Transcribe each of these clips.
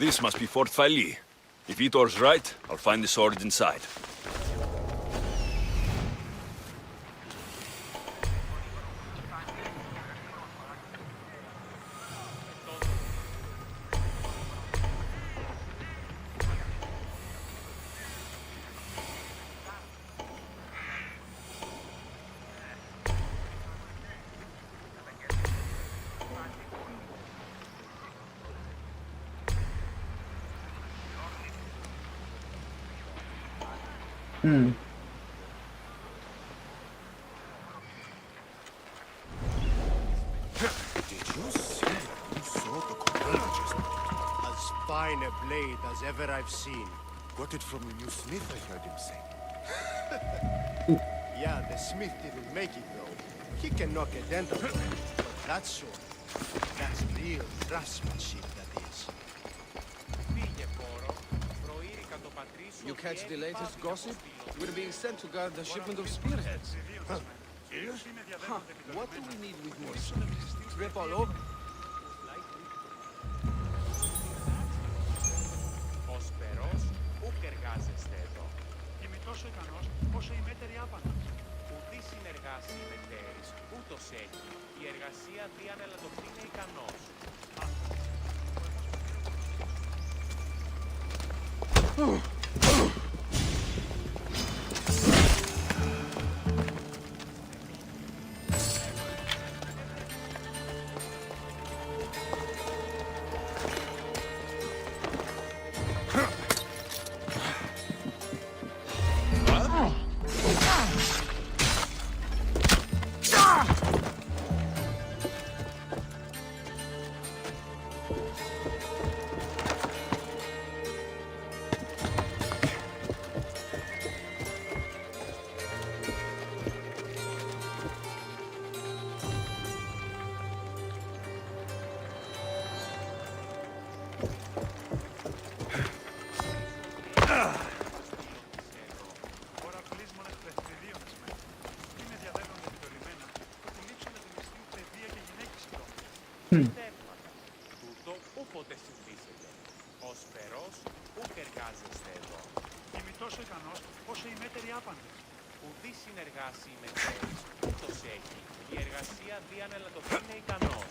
This must be Fort Fali. If Vitor's right, I'll find the sword inside. Fine a blade as ever I've seen. Got it from the new smith, I heard him say. Yeah, the smith didn't make it though. He can knock a dent out of it. That's sure. That's real craftsmanship, that is. You catch the latest gossip? We're being sent to guard the shipment of spearheads. Huh. Huh. What do we need with more spears? Trip all over? Τόσο ικανός, όσο η μέτερη άπανα. Ουδή συνεργάσει με τέρης, ούτως έχει. Η εργασία διανελατωθεί είναι ικανός. Τούτο ούποτε συμβήσετε. Ως φερός ουκ εργάζεστε εδώ. Είμαι τόσο ικανός όσο οι μέτεροι άπαντες. Ουδή συνεργάσει με τέρης, ούτως έχει. Η εργασία διανελατωθεί είναι ικανός.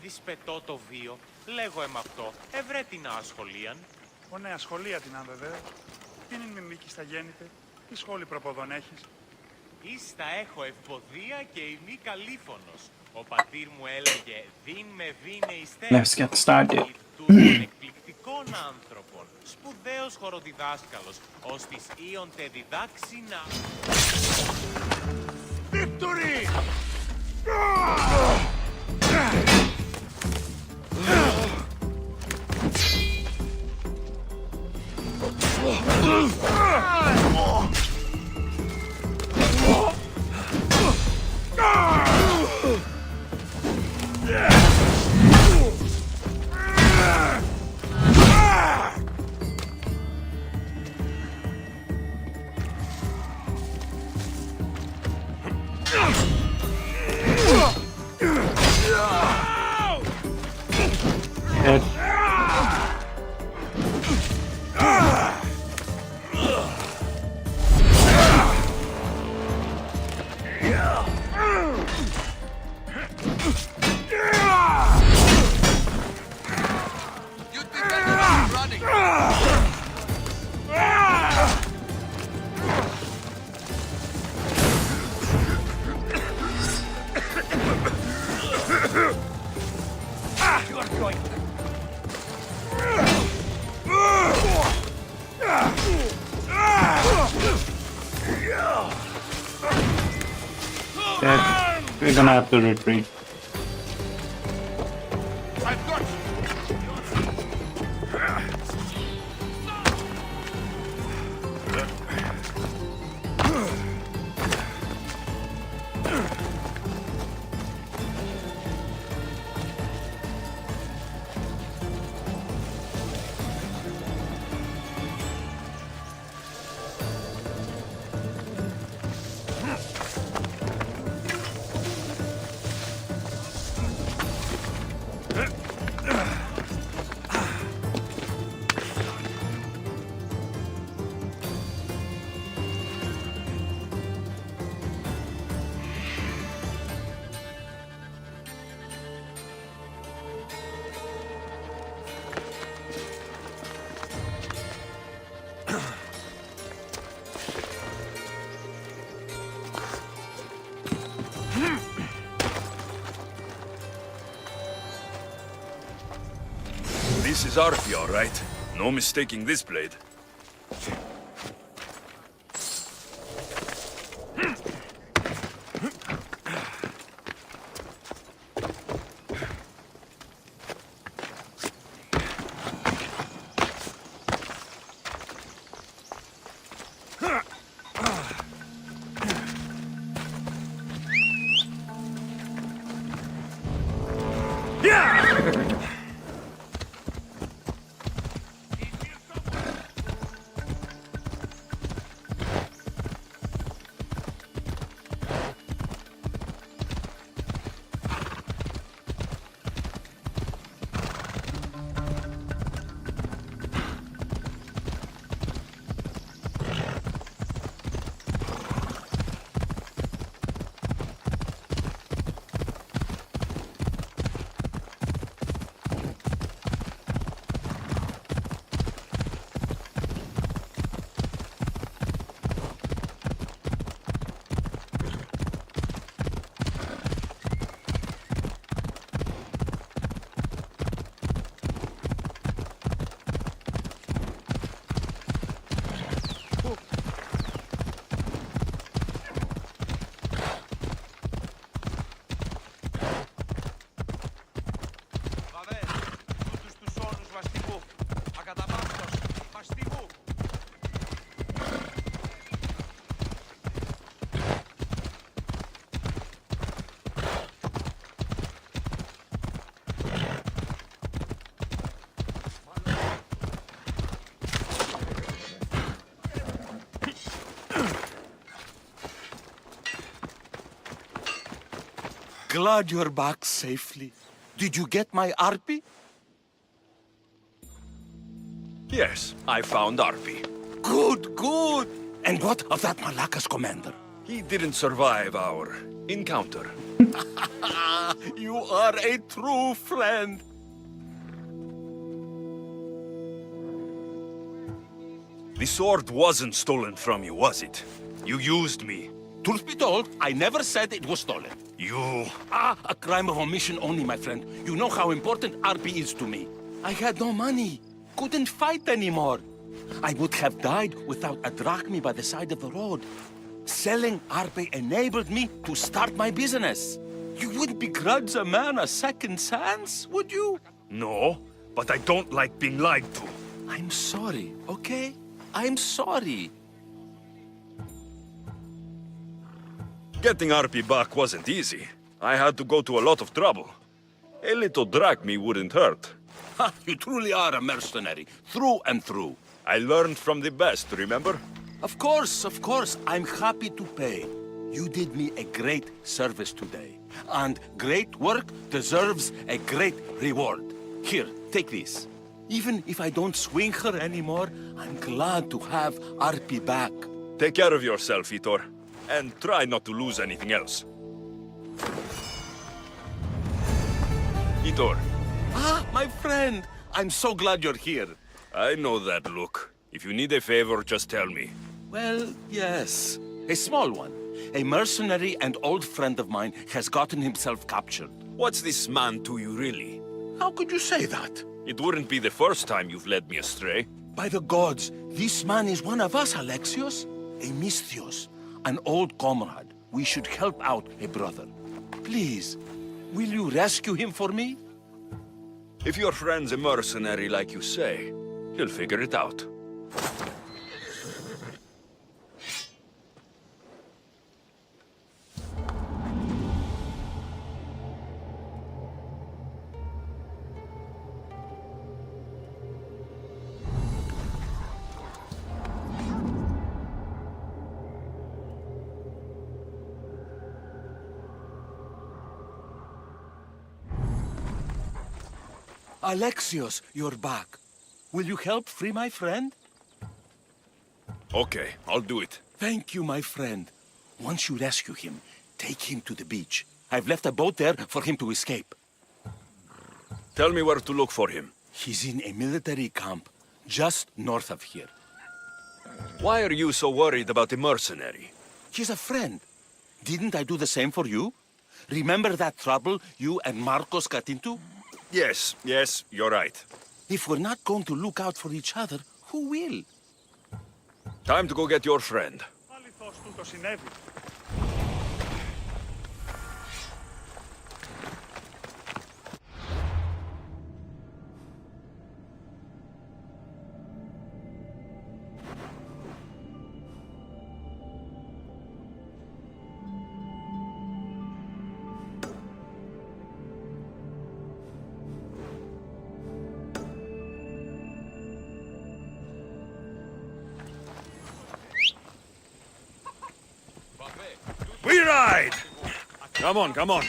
Δυσπετώ το βίο, λέγω εμ' αυτό, ευρέ την ασχολίαν. Ω ναι, ασχολία την αν βεβαίως. Τι είναι με μήκη στα γέννητε, τι σχόλη προποδόν έχεις. Ίστα έχω ευποδία και ημί καλήφωνος. Ο πατήρ μου έλεγε, δίν με βίνε ιστέρ. Let's get started. Τούτων εκπληκτικών άνθρωπων, σπουδαίος χοροδιδάσκαλος, ως της Ιον τε διδάξει να... Victory! We're gonna have to retreat. I've got you! This is Arpi, all right. No mistaking this blade. Glad you're back safely. Did you get my Arpi? Yes, I found Arpi. Good, good. And what of that Malacca's commander? He didn't survive our encounter. You are a true friend. The sword wasn't stolen from you, was it? You used me. Truth be told, I never said it was stolen. You... A crime of omission only, my friend. You know how important Arpi is to me. I had no money. Couldn't fight anymore. I would have died without a drachma by the side of the road. Selling Arpi enabled me to start my business. You wouldn't begrudge a man a second chance, would you? No, but I don't like being lied to. I'm sorry, okay? I'm sorry. Getting Arpi back wasn't easy. I had to go to a lot of trouble. A little drachma wouldn't hurt. Ha, you truly are a mercenary, through and through. I learned from the best, remember? Of course, I'm happy to pay. You did me a great service today. And great work deserves a great reward. Here, take this. Even if I don't swing her anymore, I'm glad to have Arpi back. Take care of yourself, Itor. And try not to lose anything else. Itor. Ah, my friend! I'm so glad you're here. I know that look. If you need a favor, just tell me. Well, yes. A small one. A mercenary and old friend of mine has gotten himself captured. What's this man to you, really? How could you say that? It wouldn't be the first time you've led me astray. By the gods, this man is one of us, Alexios. A Misthios, an old comrade. We should help out a brother. Please, will you rescue him for me? If your friend's a mercenary like you say, he'll figure it out. Alexios, you're back. Will you help free my friend? Okay, I'll do it. Thank you, my friend. Once you rescue him, take him to the beach. I've left a boat there for him to escape. Tell me where to look for him. He's in a military camp just north of here. Why are you so worried about a mercenary? He's a friend. Didn't I do the same for you? Remember that trouble you and Marcos got into? Yes, you're right. If we're not going to look out for each other, who will? Time to go get your friend. Αληθώς τούτο συνέβη. We ride! Come on, come on.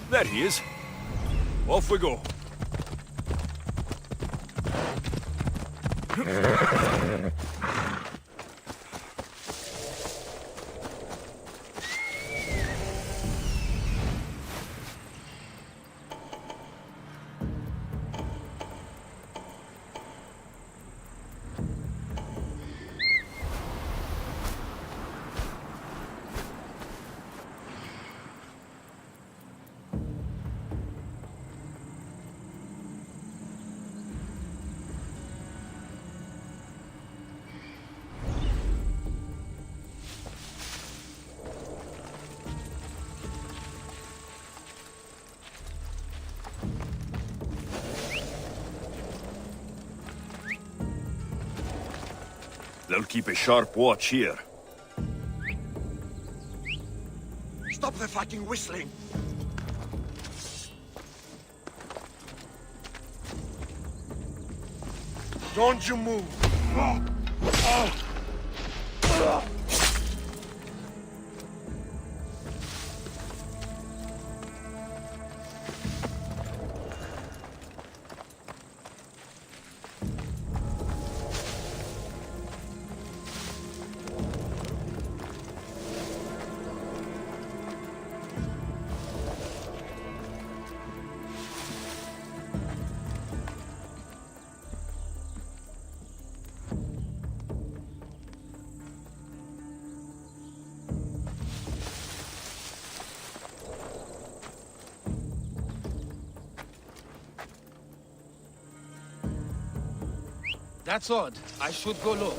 There he is. Off we go. They'll keep a sharp watch here. Stop the fucking whistling! Don't you move! That's odd. I should go look.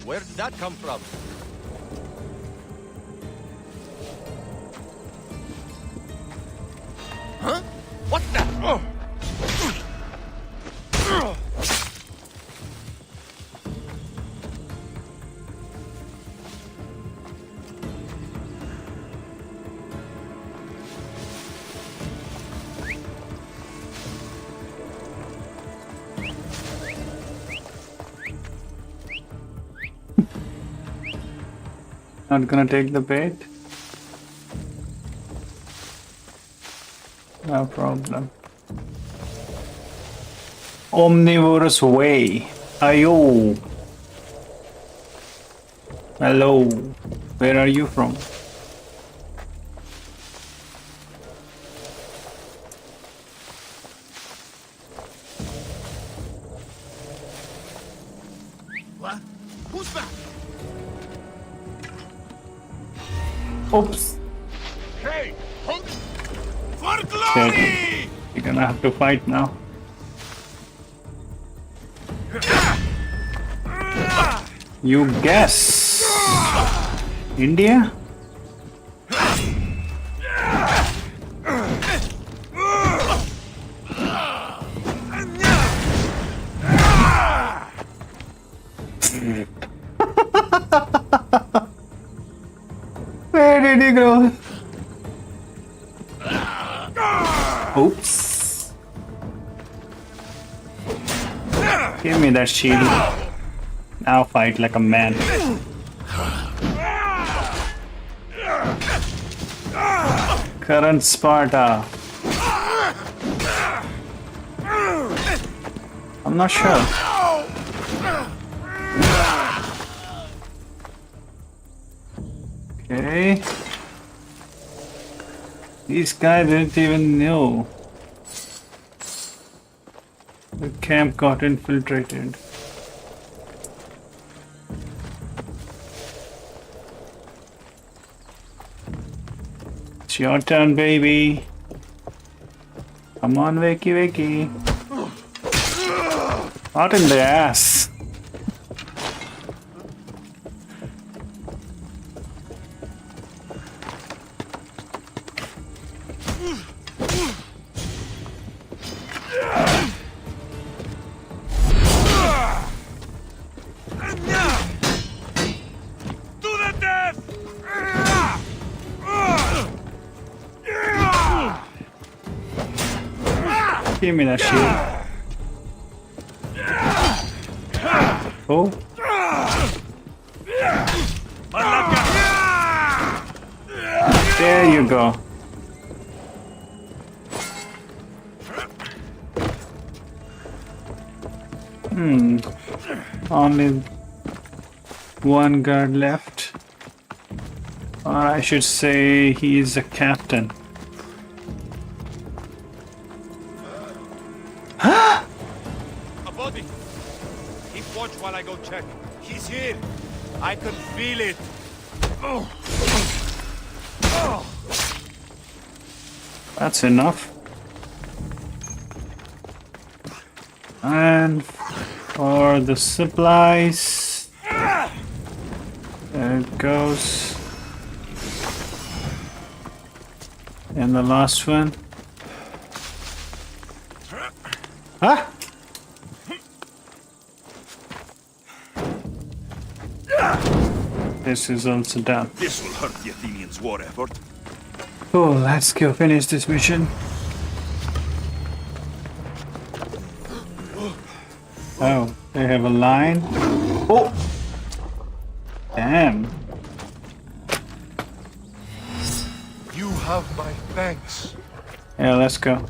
Where did that come from? Huh? What the? Not gonna take the bait. No problem. Omnivorous way. Ayo. Hello. Where are you from? What? Who's back? Oops. Hey, hold it. For Okay. glory! You're gonna have to fight now. You guess. India? Where did he go? Oops. Give me that shield. Now fight like a man. Current Sparta. I'm not sure. Okay. These guys didn't even know. The camp got infiltrated. It's your turn, baby. Come on, Wakey Wakey. Not in the ass. Give me that shield. Oh. There you go. Only one guard left. Or I should say he's a captain. A body. Keep watch while I go check. He's here. I can feel it. That's enough. And for the supplies, there it goes. And the last one. Huh? This is also done. This will hurt the Athenians' war effort. Oh, let's go finish this mission. Oh, they have a line. Oh! Damn. You have my thanks. Yeah, let's go.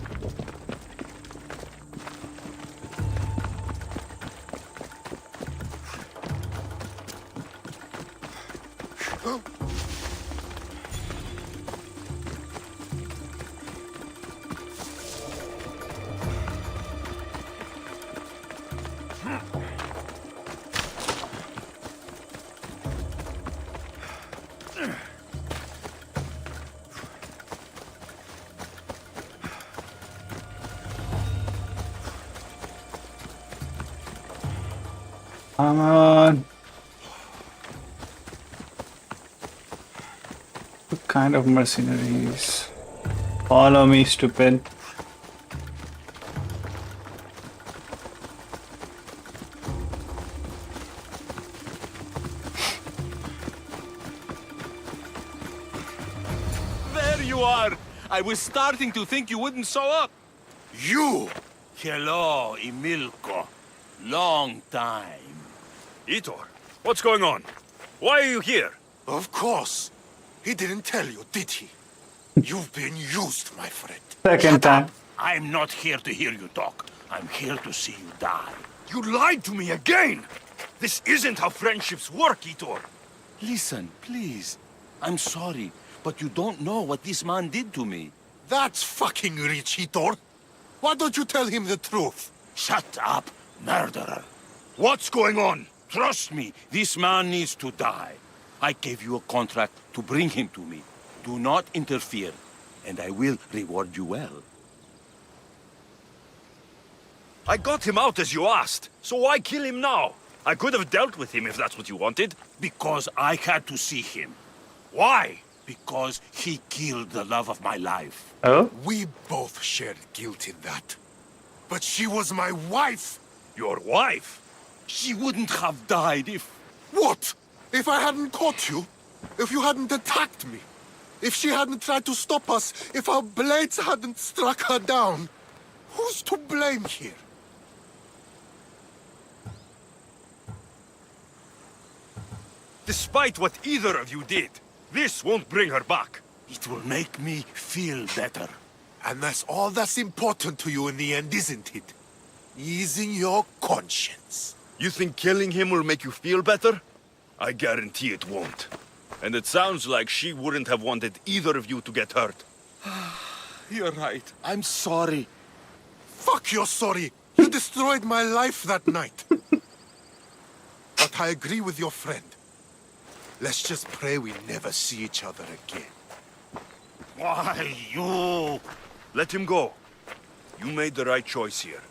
Come on. What kind of mercenaries? Follow me, stupid. There you are! I was starting to think you wouldn't show up. You! Hello, Emilko. Long time. Itor, what's going on? Why are you here? Of course. He didn't tell you, did he? You've been used, my friend. Second time. I'm not here to hear you talk. I'm here to see you die. You lied to me again! This isn't how friendships work, Itor. Listen, please. I'm sorry, but you don't know what this man did to me. That's fucking rich, Itor. Why don't you tell him the truth? Shut up, murderer. What's going on? Trust me, this man needs to die. I gave you a contract to bring him to me. Do not interfere, and I will reward you well. I got him out as you asked, so why kill him now? I could have dealt with him if that's what you wanted. Because I had to see him. Why? Because he killed the love of my life. Oh? We both shared guilt in that. But she was my wife! Your wife? She wouldn't have died if... What? If I hadn't caught you? If you hadn't attacked me? If she hadn't tried to stop us? If our blades hadn't struck her down? Who's to blame here? Despite what either of you did, this won't bring her back. It will make me feel better. And that's all that's important to you in the end, isn't it? Easing your conscience. You think killing him will make you feel better? I guarantee it won't. And it sounds like she wouldn't have wanted either of you to get hurt. You're right. I'm sorry. Fuck, you're sorry. You destroyed my life that night. But I agree with your friend. Let's just pray we never see each other again. Why, you... Let him go. You made the right choice here.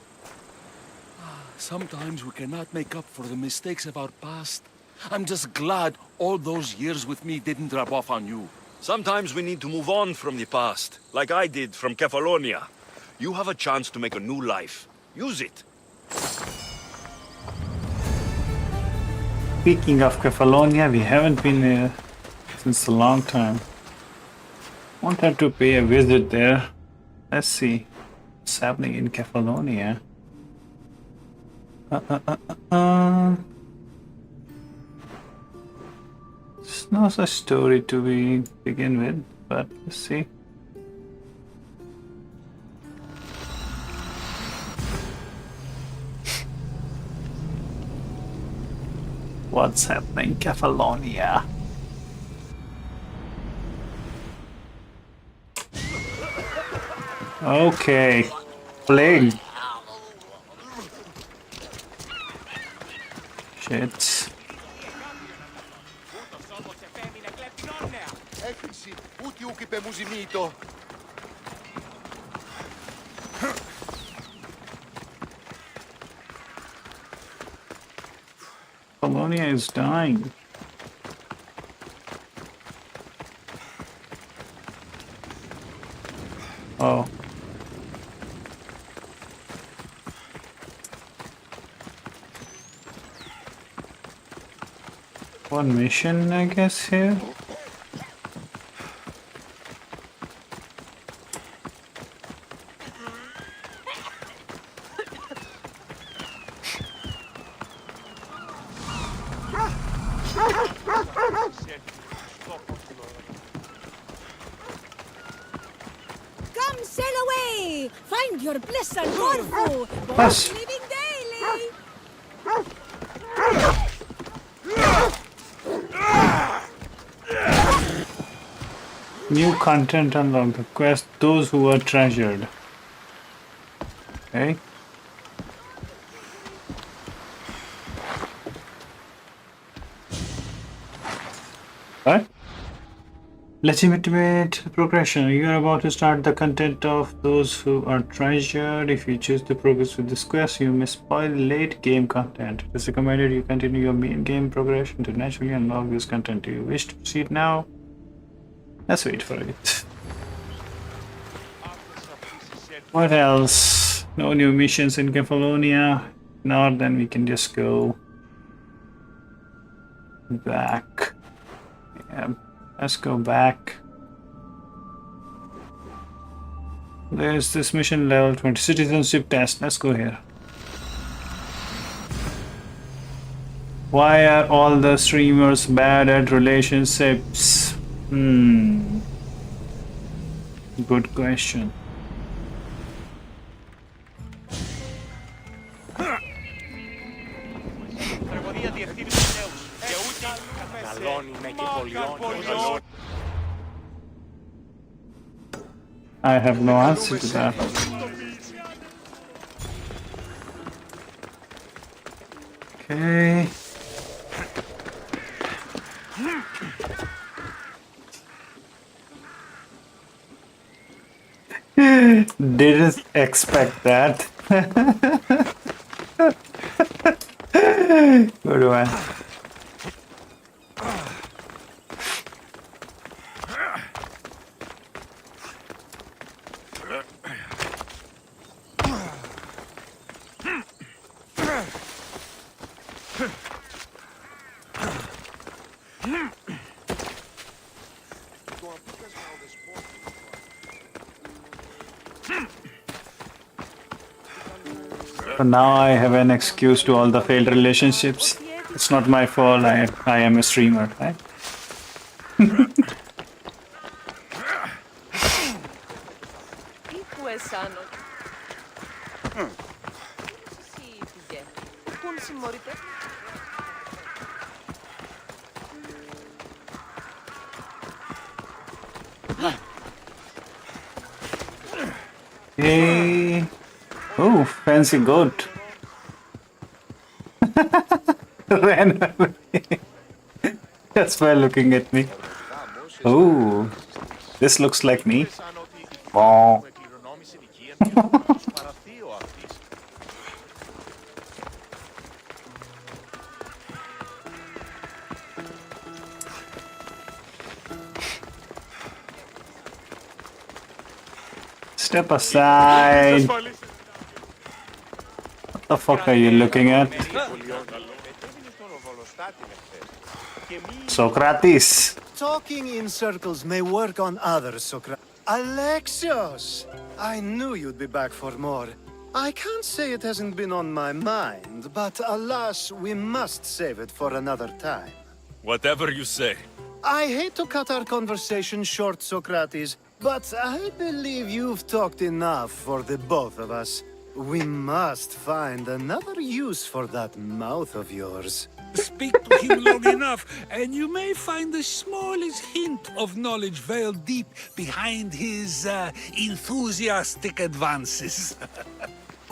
Sometimes we cannot make up for the mistakes of our past. I'm just glad all those years with me didn't rub off on you. Sometimes we need to move on from the past, like I did from Kefalonia. You have a chance to make a new life. Use it. Speaking of Kefalonia, we haven't been there since a long time. Wanted to pay a visit there. Let's see what's happening in Kefalonia. It's not such story to begin with, but let's see. What's happening in Kefalonia? Okay, plague. Shit. Έκρηση, ούτε ουκ είπε μου ζημίτο. Kefalonia is dying. Oh. One mission, I guess, here. Come sail away! Find your bliss and Corfu! Yes. Living daily! New content unlocked. The quest those who are treasured. Okay. What? Legitimate progression. You are about to start the content of those who are treasured. If you choose to progress with this quest, you may spoil late game content. It is recommended you continue your main game progression to naturally unlock this content. Do you wish to proceed now? Let's wait for it. What else? No new missions in Kefalonia. No, then we can just go back. Yeah, let's go back. There's this mission level 20 citizenship test. Let's go here. Why are all the streamers bad at relationships? Good question. Τραγωδία διευθύνει τους νέους. Και ούτε καλών είναι και πολιών. I have no answer to that. Okay. Didn't expect that. Good one. So now I have an excuse to all the failed relationships. It's not my fault. I am a streamer, right? Hey. Oh, fancy goat. Ran away. That's why looking at me. Oh, this looks like me. Oh. Step aside. What the fuck are you looking at? Socrates. Talking in circles may work on others, Socrates. Alexios! I knew you'd be back for more. I can't say it hasn't been on my mind, but alas, we must save it for another time. Whatever you say. I hate to cut our conversation short, Socrates, but I believe you've talked enough for the both of us. We must find another use for that mouth of yours. Speak to him long enough, and you may find the smallest hint of knowledge veiled deep behind his enthusiastic advances.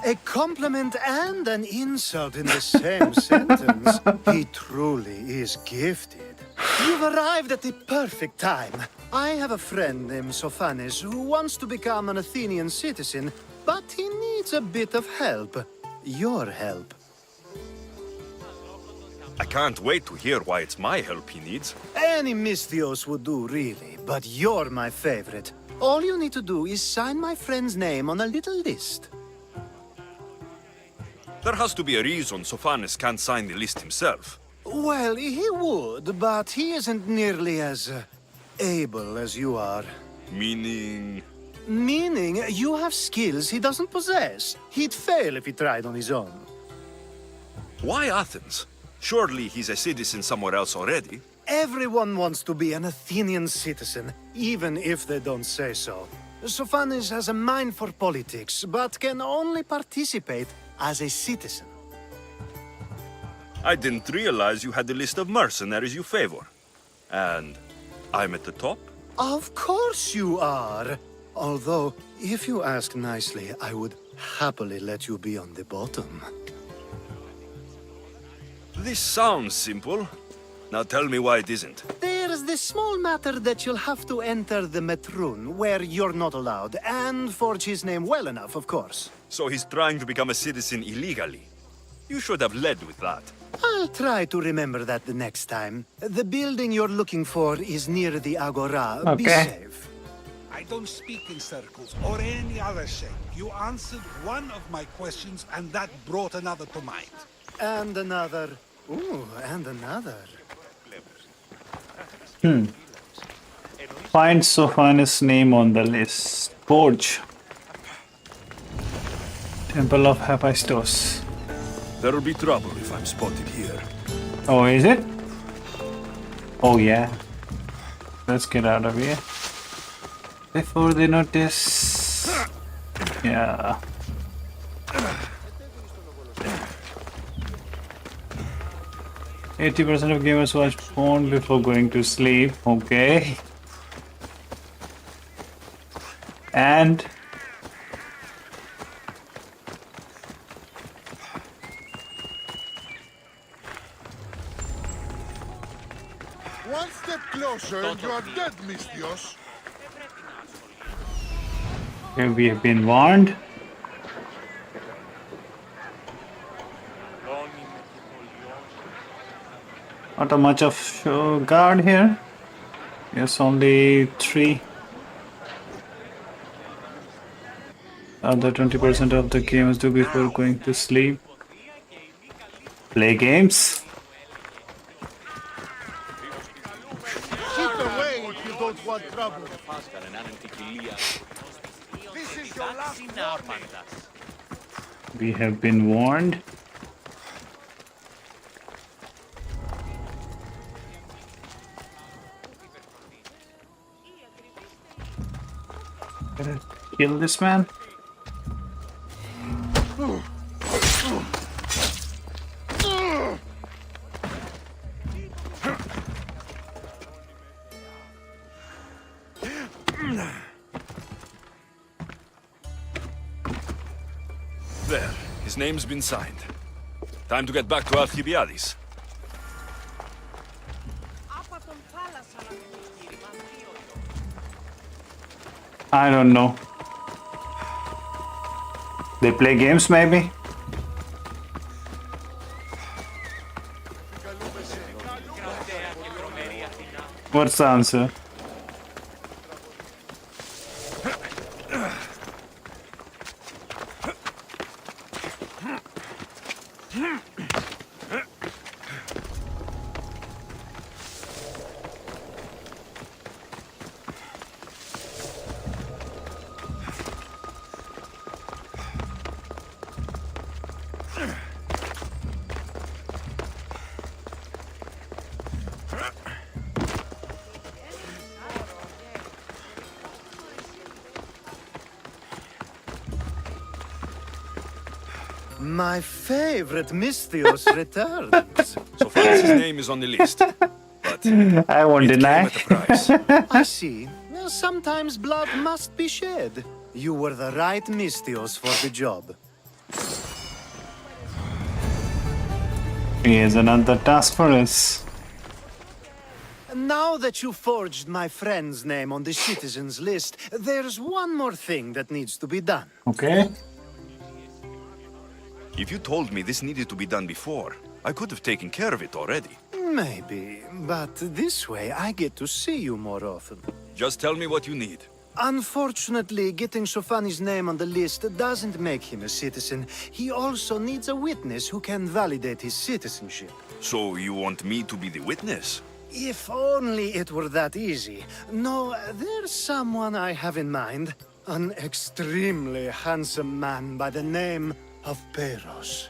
A compliment and an insult in the same sentence. He truly is gifted. You've arrived at the perfect time. I have a friend named Sophanes who wants to become an Athenian citizen, but he needs a bit of help. Your help. I can't wait to hear why it's my help he needs. Any Misthios would do, really, but you're my favorite. All you need to do is sign my friend's name on a little list. There has to be a reason Sophanes can't sign the list himself. Well, he would, but he isn't nearly as able as you are. Meaning... Meaning, you have skills he doesn't possess. He'd fail if he tried on his own. Why Athens? Surely he's a citizen somewhere else already. Everyone wants to be an Athenian citizen, even if they don't say so. Sophanes has a mind for politics, but can only participate as a citizen. I didn't realize you had a list of mercenaries you favor. And I'm at the top? Of course you are. Although, if you ask nicely, I would happily let you be on the bottom. This sounds simple. Now tell me why it isn't. There's the small matter that you'll have to enter the Metroon, where you're not allowed, and forge his name well enough, of course. So he's trying to become a citizen illegally. You should have led with that. I'll try to remember that the next time. The building you're looking for is near the Agora. Okay. Be safe. I don't speak in circles or any other shape. You answered one of my questions, and that brought another to mind. And another. Ooh, and another. Find Sophanes' name on the list. Forge. Temple of Hephaestus. There'll be trouble if I'm spotted here. Oh, is it? Oh, yeah. Let's get out of here. before they notice. Yeah. %80 of gamers watch porn before going to sleep. Okay. And One step closer and you are dead, Mistios. we have been warned. Not a much of show guard here. Yes, only 3. Other 20% of the gamers do before going to sleep. Play games. Keep away if you don't want trouble. This is your last warning. We have been warned. Gotta kill this man. There, his name's been signed. Time to get back to Alcibiades. I don't know. They play games, maybe? What's the answer? My favorite Mistios returns. So far as his name is on the list. But I won't it deny. came at a price. I see. Well, sometimes blood must be shed. You were the right Mistios for the job. Here's another task for us. Now that you forged my friend's name on the citizens list, there's one more thing that needs to be done. Okay. If you told me this needed to be done before, I could have taken care of it already. Maybe, but this way I get to see you more often. Just tell me what you need. Unfortunately, getting Sofani's name on the list doesn't make him a citizen. He also needs a witness who can validate his citizenship. So you want me to be the witness? If only it were that easy. No, there's someone I have in mind. An extremely handsome man by the name of Peripherals.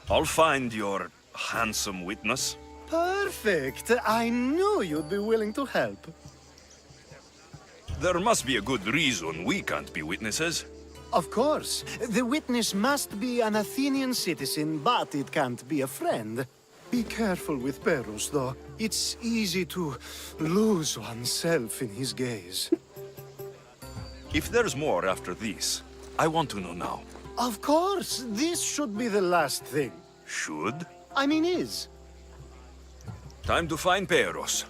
I'll find your handsome witness. Perfect. I knew you'd be willing to help. There must be a good reason we can't be witnesses. Of course. The witness must be an Athenian citizen, but it can't be a friend. Be careful with Perus, though. It's easy to lose oneself in his gaze. If there's more after this, I want to know now. Of course. This should be the last thing. Should? I mean, is. Time to find Peros.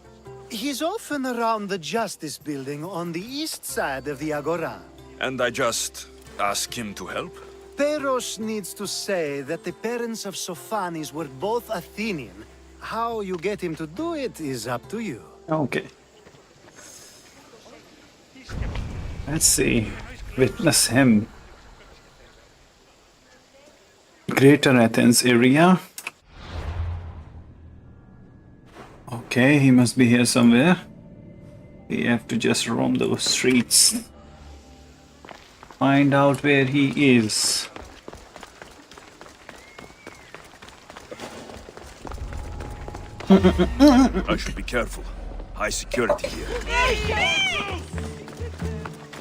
He's often around the Justice Building on the east side of the Agora. And I just ask him to help? Peros needs to say that the parents of Sophanis were both Athenian. How you get him to do it is up to you. Okay. Let's see. Witness him. Greater Athens area. Okay, he must be here somewhere. We have to just roam those streets. Find out where he is. I should be careful. High security here.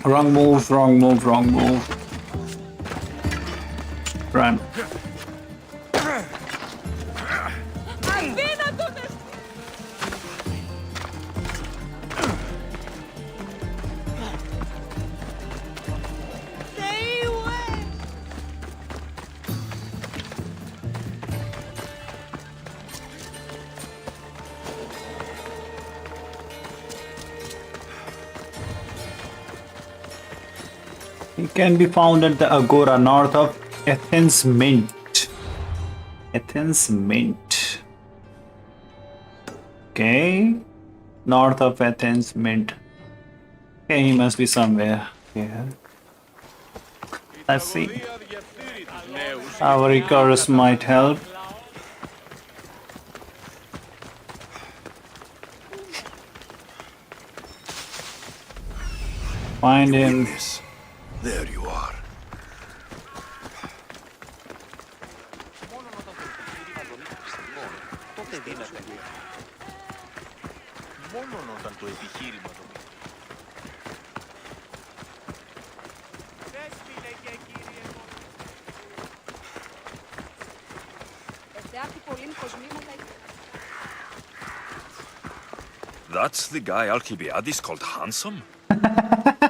Wrong move, wrong move, wrong move. Run. Stay away! He can be found at the Agora north of Athens Mint. Athens Mint. Okay. North of Athens Mint. Okay, he must be somewhere here. Let's see. Our Icarus might help. Find him. There you are. That's the guy Alcibiades called handsome?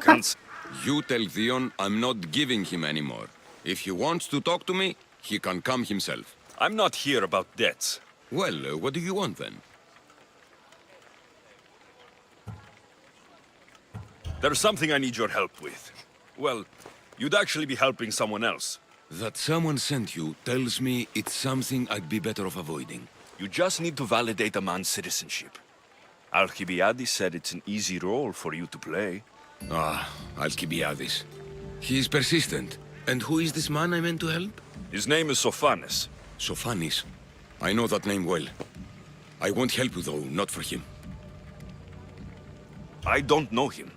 Can't... You tell Theon I'm not giving him any more. If he wants to talk to me, he can come himself. I'm not here about debts. Well, what do you want then? There's something I need your help with. Well, you'd actually be helping someone else. That someone sent you tells me it's something I'd be better off avoiding. You just need to validate a man's citizenship. Alcibiades said it's an easy role for you to play. Ah, Alcibiades. He's persistent. And who is this man I meant to help? His name is Sophanes. Sophanes. I know that name well. I won't help you though, not for him. I don't know him.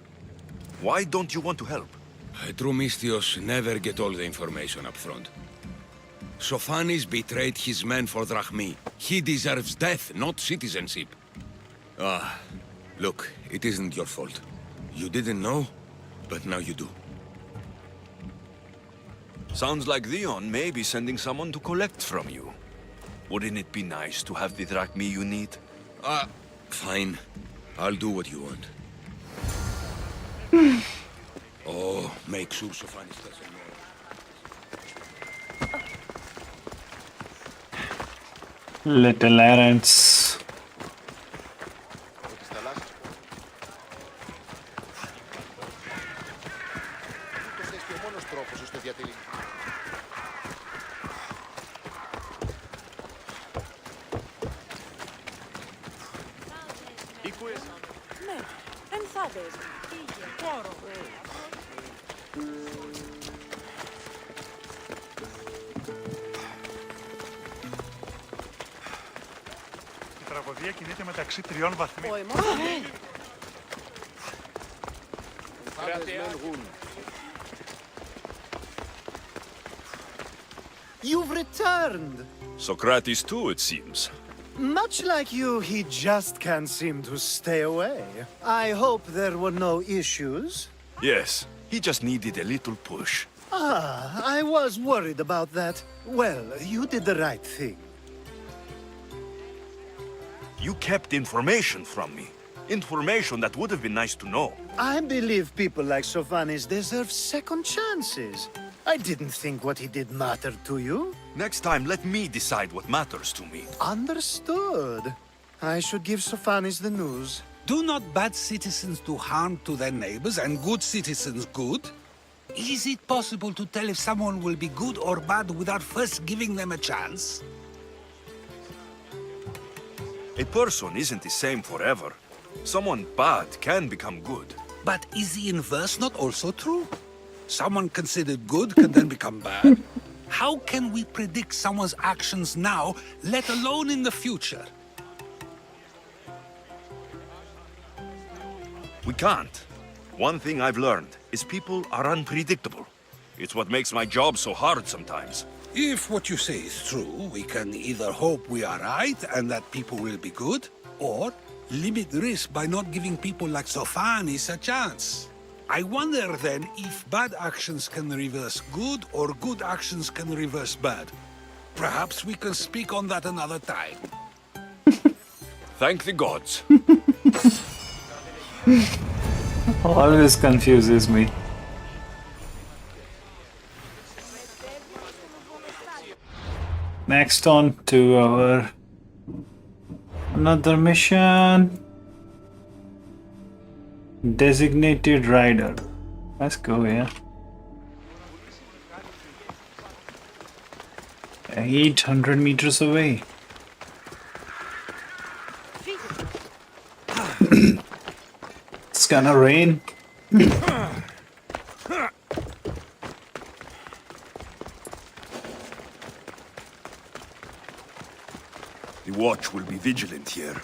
Why don't you want to help? True Mystios never get all the information up front. Sophanes betrayed his men for Drachmi. He deserves death, not citizenship. Ah, look, it isn't your fault. You didn't know, but now you do. Sounds like Theon may be sending someone to collect from you. Wouldn't it be nice to have the drachmi you need? Fine. I'll do what you want. Oh, make sure Sophanes doesn't know. Little errands. Ναι, ενθάδες. Πόρο. Η τραγωδία κινείται μεταξύ 3 βαθμών. Ο αιμός. You've returned! Socrates too, it seems. Much like you, he just can't seem to stay away. I hope there were no issues. Yes, he just needed a little push. Ah, I was worried about that. Well, you did the right thing. You kept information from me. Information that would have been nice to know. I believe people like Sophanes deserve second chances. I didn't think what he did mattered to you. Next time, let me decide what matters to me. Understood. I should give Sophanes the news. Do not bad citizens do harm to their neighbors and good citizens good? Is it possible to tell if someone will be good or bad without first giving them a chance? A person isn't the same forever. Someone bad can become good. But is the inverse not also true? Someone considered good can then become bad? How can we predict someone's actions now, let alone in the future? We can't. One thing I've learned is people are unpredictable. It's what makes my job so hard sometimes. If what you say is true, we can either hope we are right and that people will be good, or limit risk by not giving people like Sophanes a chance. I wonder then if bad actions can reverse good or good actions can reverse bad. Perhaps we can speak on that another time. Thank the gods. Always confuses me. Next on to our another mission. Designated rider. Let's go here. 800 meters away. It's gonna rain. The watch will be vigilant here.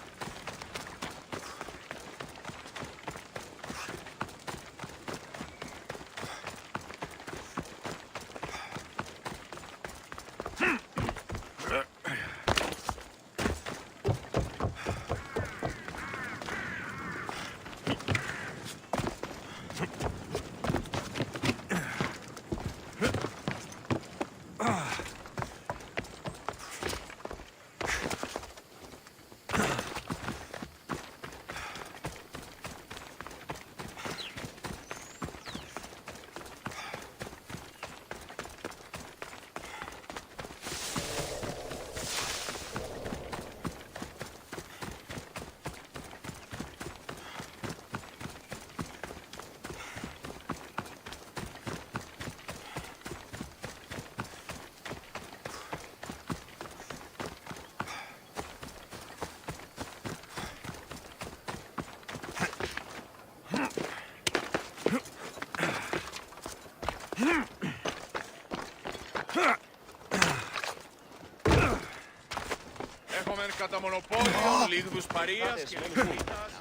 Έχουμε κατά μονοπόλιο, λίγδους παρείας και λιγνίτας.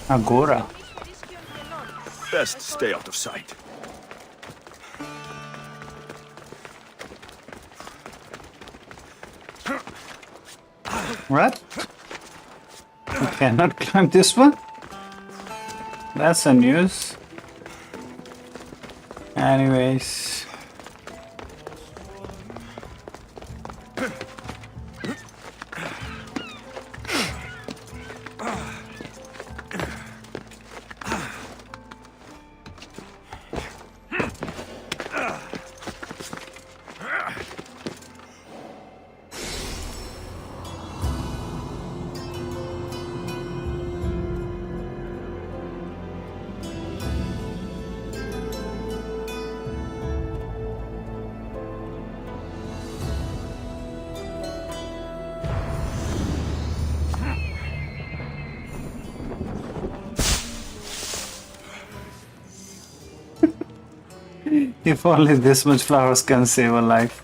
Agora. Best stay out of sight. What? I cannot climb this one? That's a news. Anyways. If only this much flowers can save a life.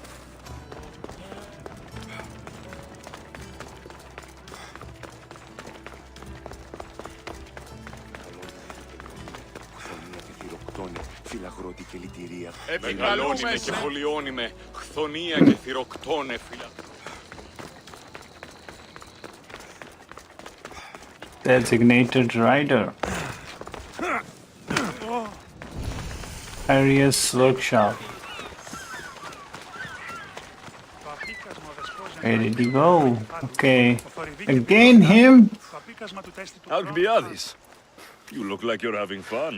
Επικαλούμε και χολιώνουμε, χθονία και θυροκτώνε φυλα. Designated rider. Arius workshop. Ready to go. Okay. Again him? Alcibiades, you look like you're having fun.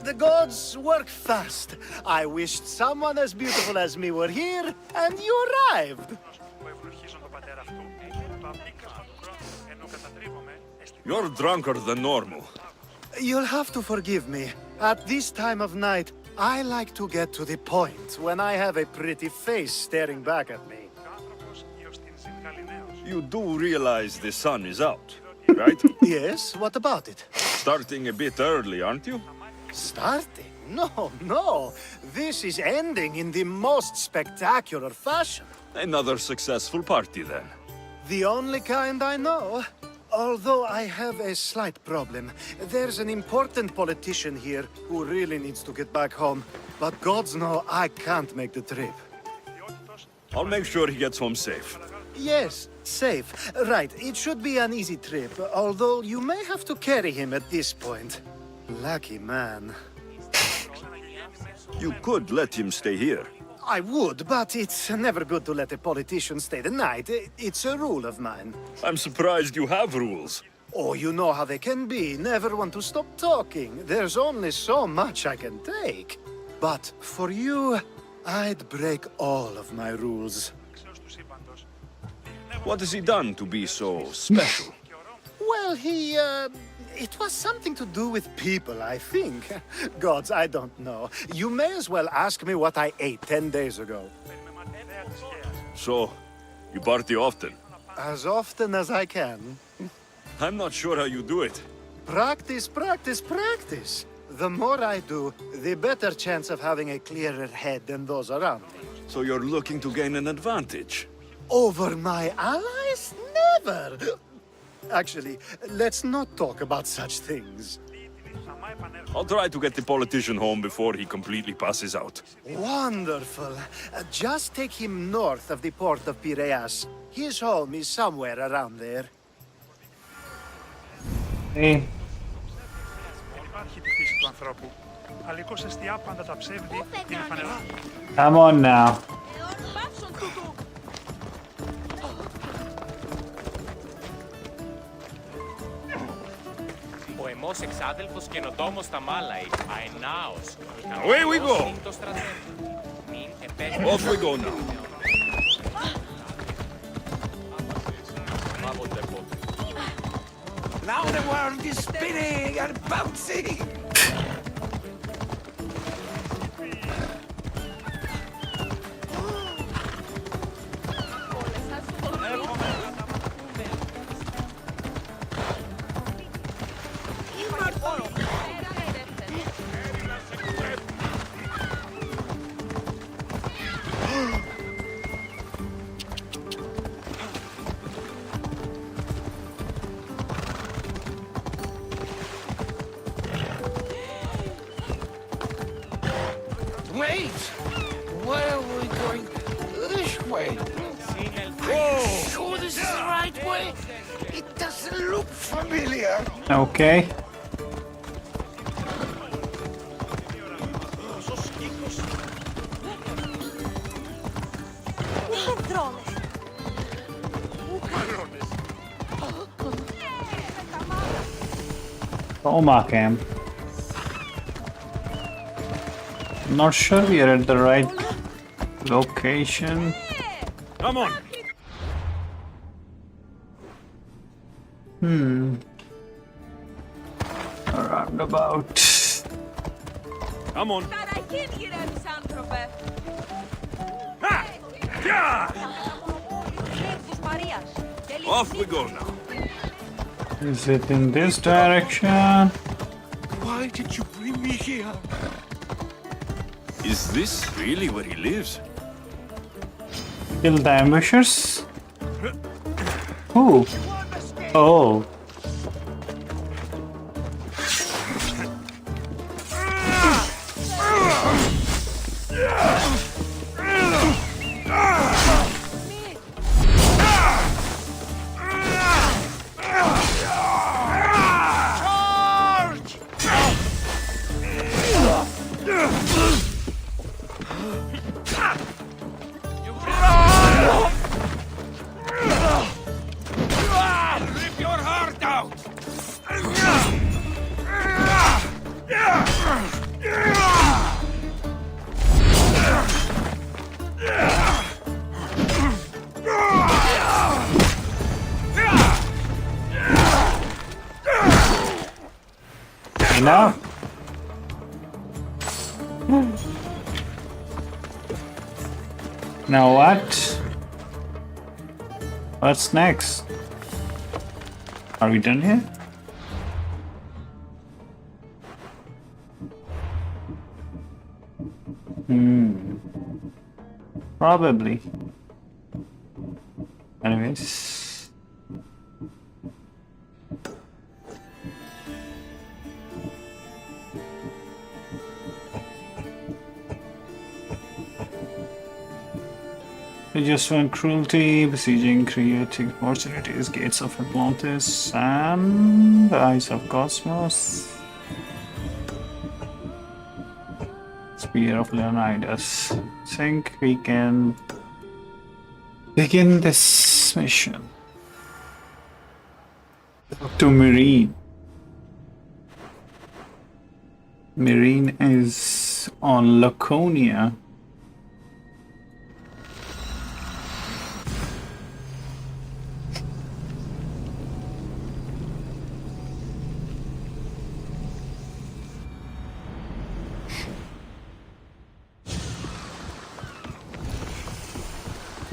The gods work fast. I wished someone as beautiful as me were here, and you arrived. You're drunker than normal. You'll have to forgive me. At this time of night, I like to get to the point when I have a pretty face staring back at me. You do realize the sun is out, right? Yes, what about it? Starting a bit early, aren't you? Starting? No, no. This is ending in the most spectacular fashion. Another successful party, then. The only kind I know. Although I have a slight problem. There's an important politician here who really needs to get back home. But gods know I can't make the trip. I'll make sure he gets home safe. Yes, safe. Right, it should be an easy trip, although you may have to carry him at this point. Lucky man. You could let him stay here. I would, but it's never good to let a politician stay the night. It's a rule of mine. I'm surprised you have rules. Oh, you know how they can be. Never want to stop talking. There's only so much I can take. But for you, I'd break all of my rules. What has he done to be so special? Well, it was something to do with people, I think. Gods, I don't know. You may as well ask me what I ate 10 days ago. So, you party often? As often as I can. I'm not sure how you do it. Practice, practice, practice. The more I do, the better chance of having a clearer head than those around me. So you're looking to gain an advantage? Over my allies? Never! Actually, let's not talk about such things. I'll try to get the politician home before he completely passes out. Wonderful. Just take him north of the port of Piraeus. His home is somewhere around there. Hey. Υπάρχει τη φύση του ανθρώπου. Αλικός εστιά πάντα τα ψεύδι είναι φανερό. Come on now. Ο εμός εξάδελφος καινοτόμος στα Μάλαϊ, αενάος. Away we go! Μην Off we go now. Now the world is spinning and bouncing! Wait! Where are we going? This way. Are you sure this is the right way? It doesn't look familiar. Okay. Oma cam. Not sure we are at the right location. Come on! Roundabout. Come on! Off we go now. Is it in this direction? Why did you bring me here? Is this really where he lives? Kill the ambushers? Who? Oh. Rip your heart out! Enough. Now what? What's next? Are we done here? Probably. Anyways. We just want cruelty, besieging, creating opportunities, gates of Atlantis, and the eyes of Cosmos. Spear of Leonidas. I think we can begin this mission. To Marine. Marine is on Laconia.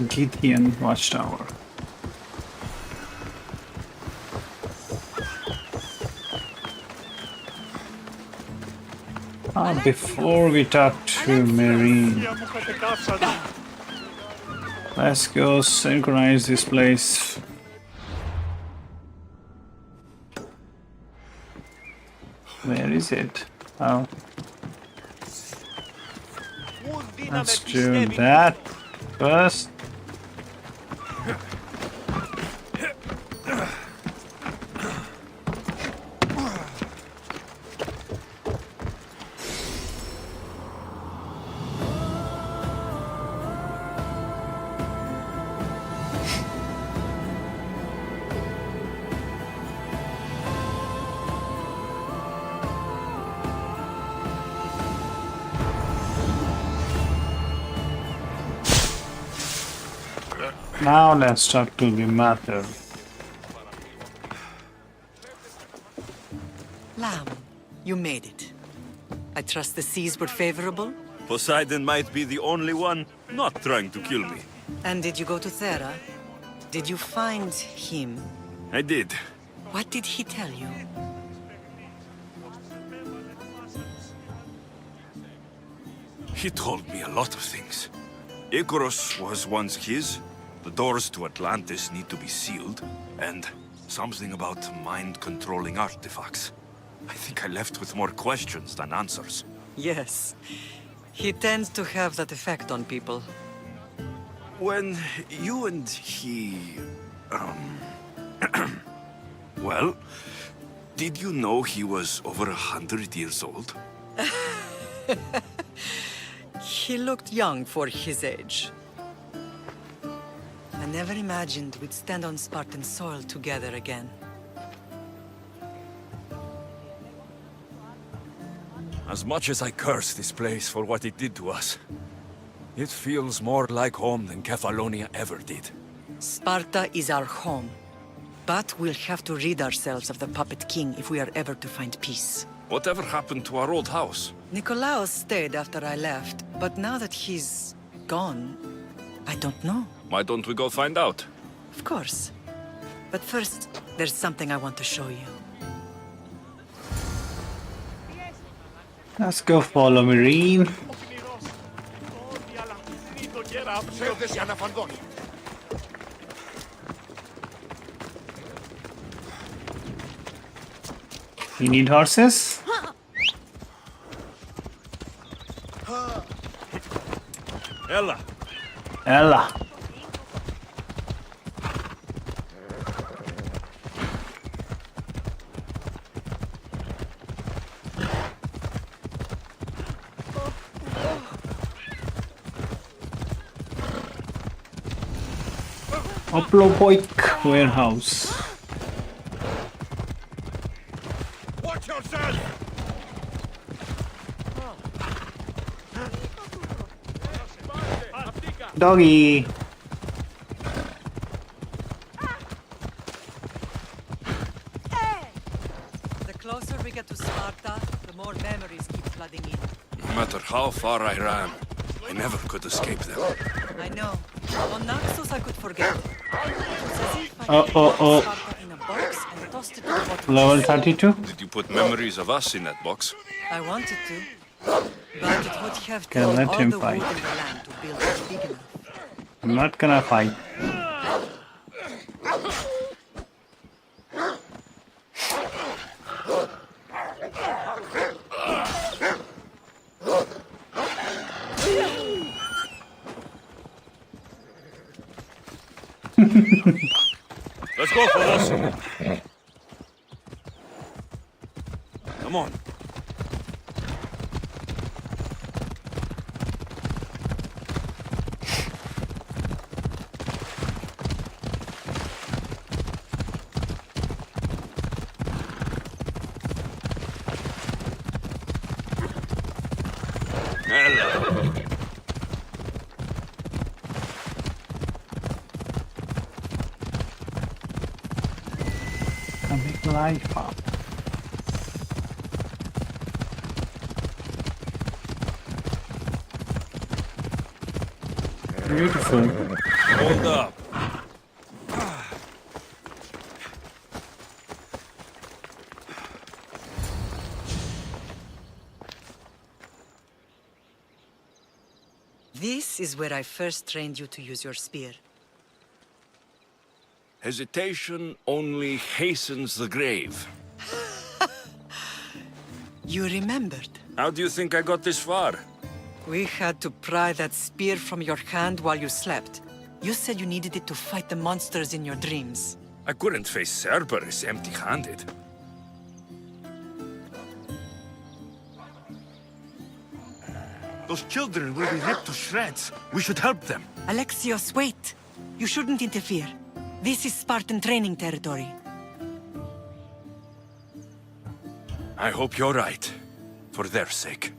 Gideon Watchtower. Before we talk to Marine, let's go synchronize this place. Where is it? Oh. Let's do that first. Now let's talk to the matter. Lamb, you made it. I trust the seas were favorable? Poseidon might be the only one not trying to kill me. And did you go to Thera? Did you find him? I did. What did he tell you? He told me a lot of things. Icarus was once his. The doors to Atlantis need to be sealed. And something about mind-controlling artifacts. I think I left with more questions than answers. Yes. He tends to have that effect on people. When you and he... well, did you know he was over 100 years old? He looked young for his age. I never imagined we'd stand on Spartan soil together again. As much as I curse this place for what it did to us, it feels more like home than Kefalonia ever did. Sparta is our home. But we'll have to rid ourselves of the Puppet King if we are ever to find peace. Whatever happened to our old house? Nikolaos stayed after I left, but now that he's gone, I don't know. Why don't we go find out? Of course. But first, there's something I want to show you. Let's go follow Marine. You need horses? Ella. Ella. Oplopoik warehouse. Watch yourself! Doggy. The closer we get to Sparta, the more memories keep flooding in. No matter how far I ran, I never could escape them. I know. On Naxos, I could forget. Oh. Sparta in a box and tossed it to the bottom. Level 32? Did you put memories of us in that box? I wanted to, but it would have Okay, taken let all him the fight. wood in the land to build it big enough. I'm not gonna fight. Let's go, fellas. Come on. Hello. Coming life up. Beautiful. Hold up. This is where I first trained you to use your spear. Hesitation only hastens the grave. You remembered. How do you think I got this far? We had to pry that spear from your hand while you slept. You said you needed it to fight the monsters in your dreams. I couldn't face Cerberus empty-handed. Those children will be ripped to shreds. We should help them. Alexios, wait! You shouldn't interfere. This is Spartan training territory. I hope you're right. For their sake.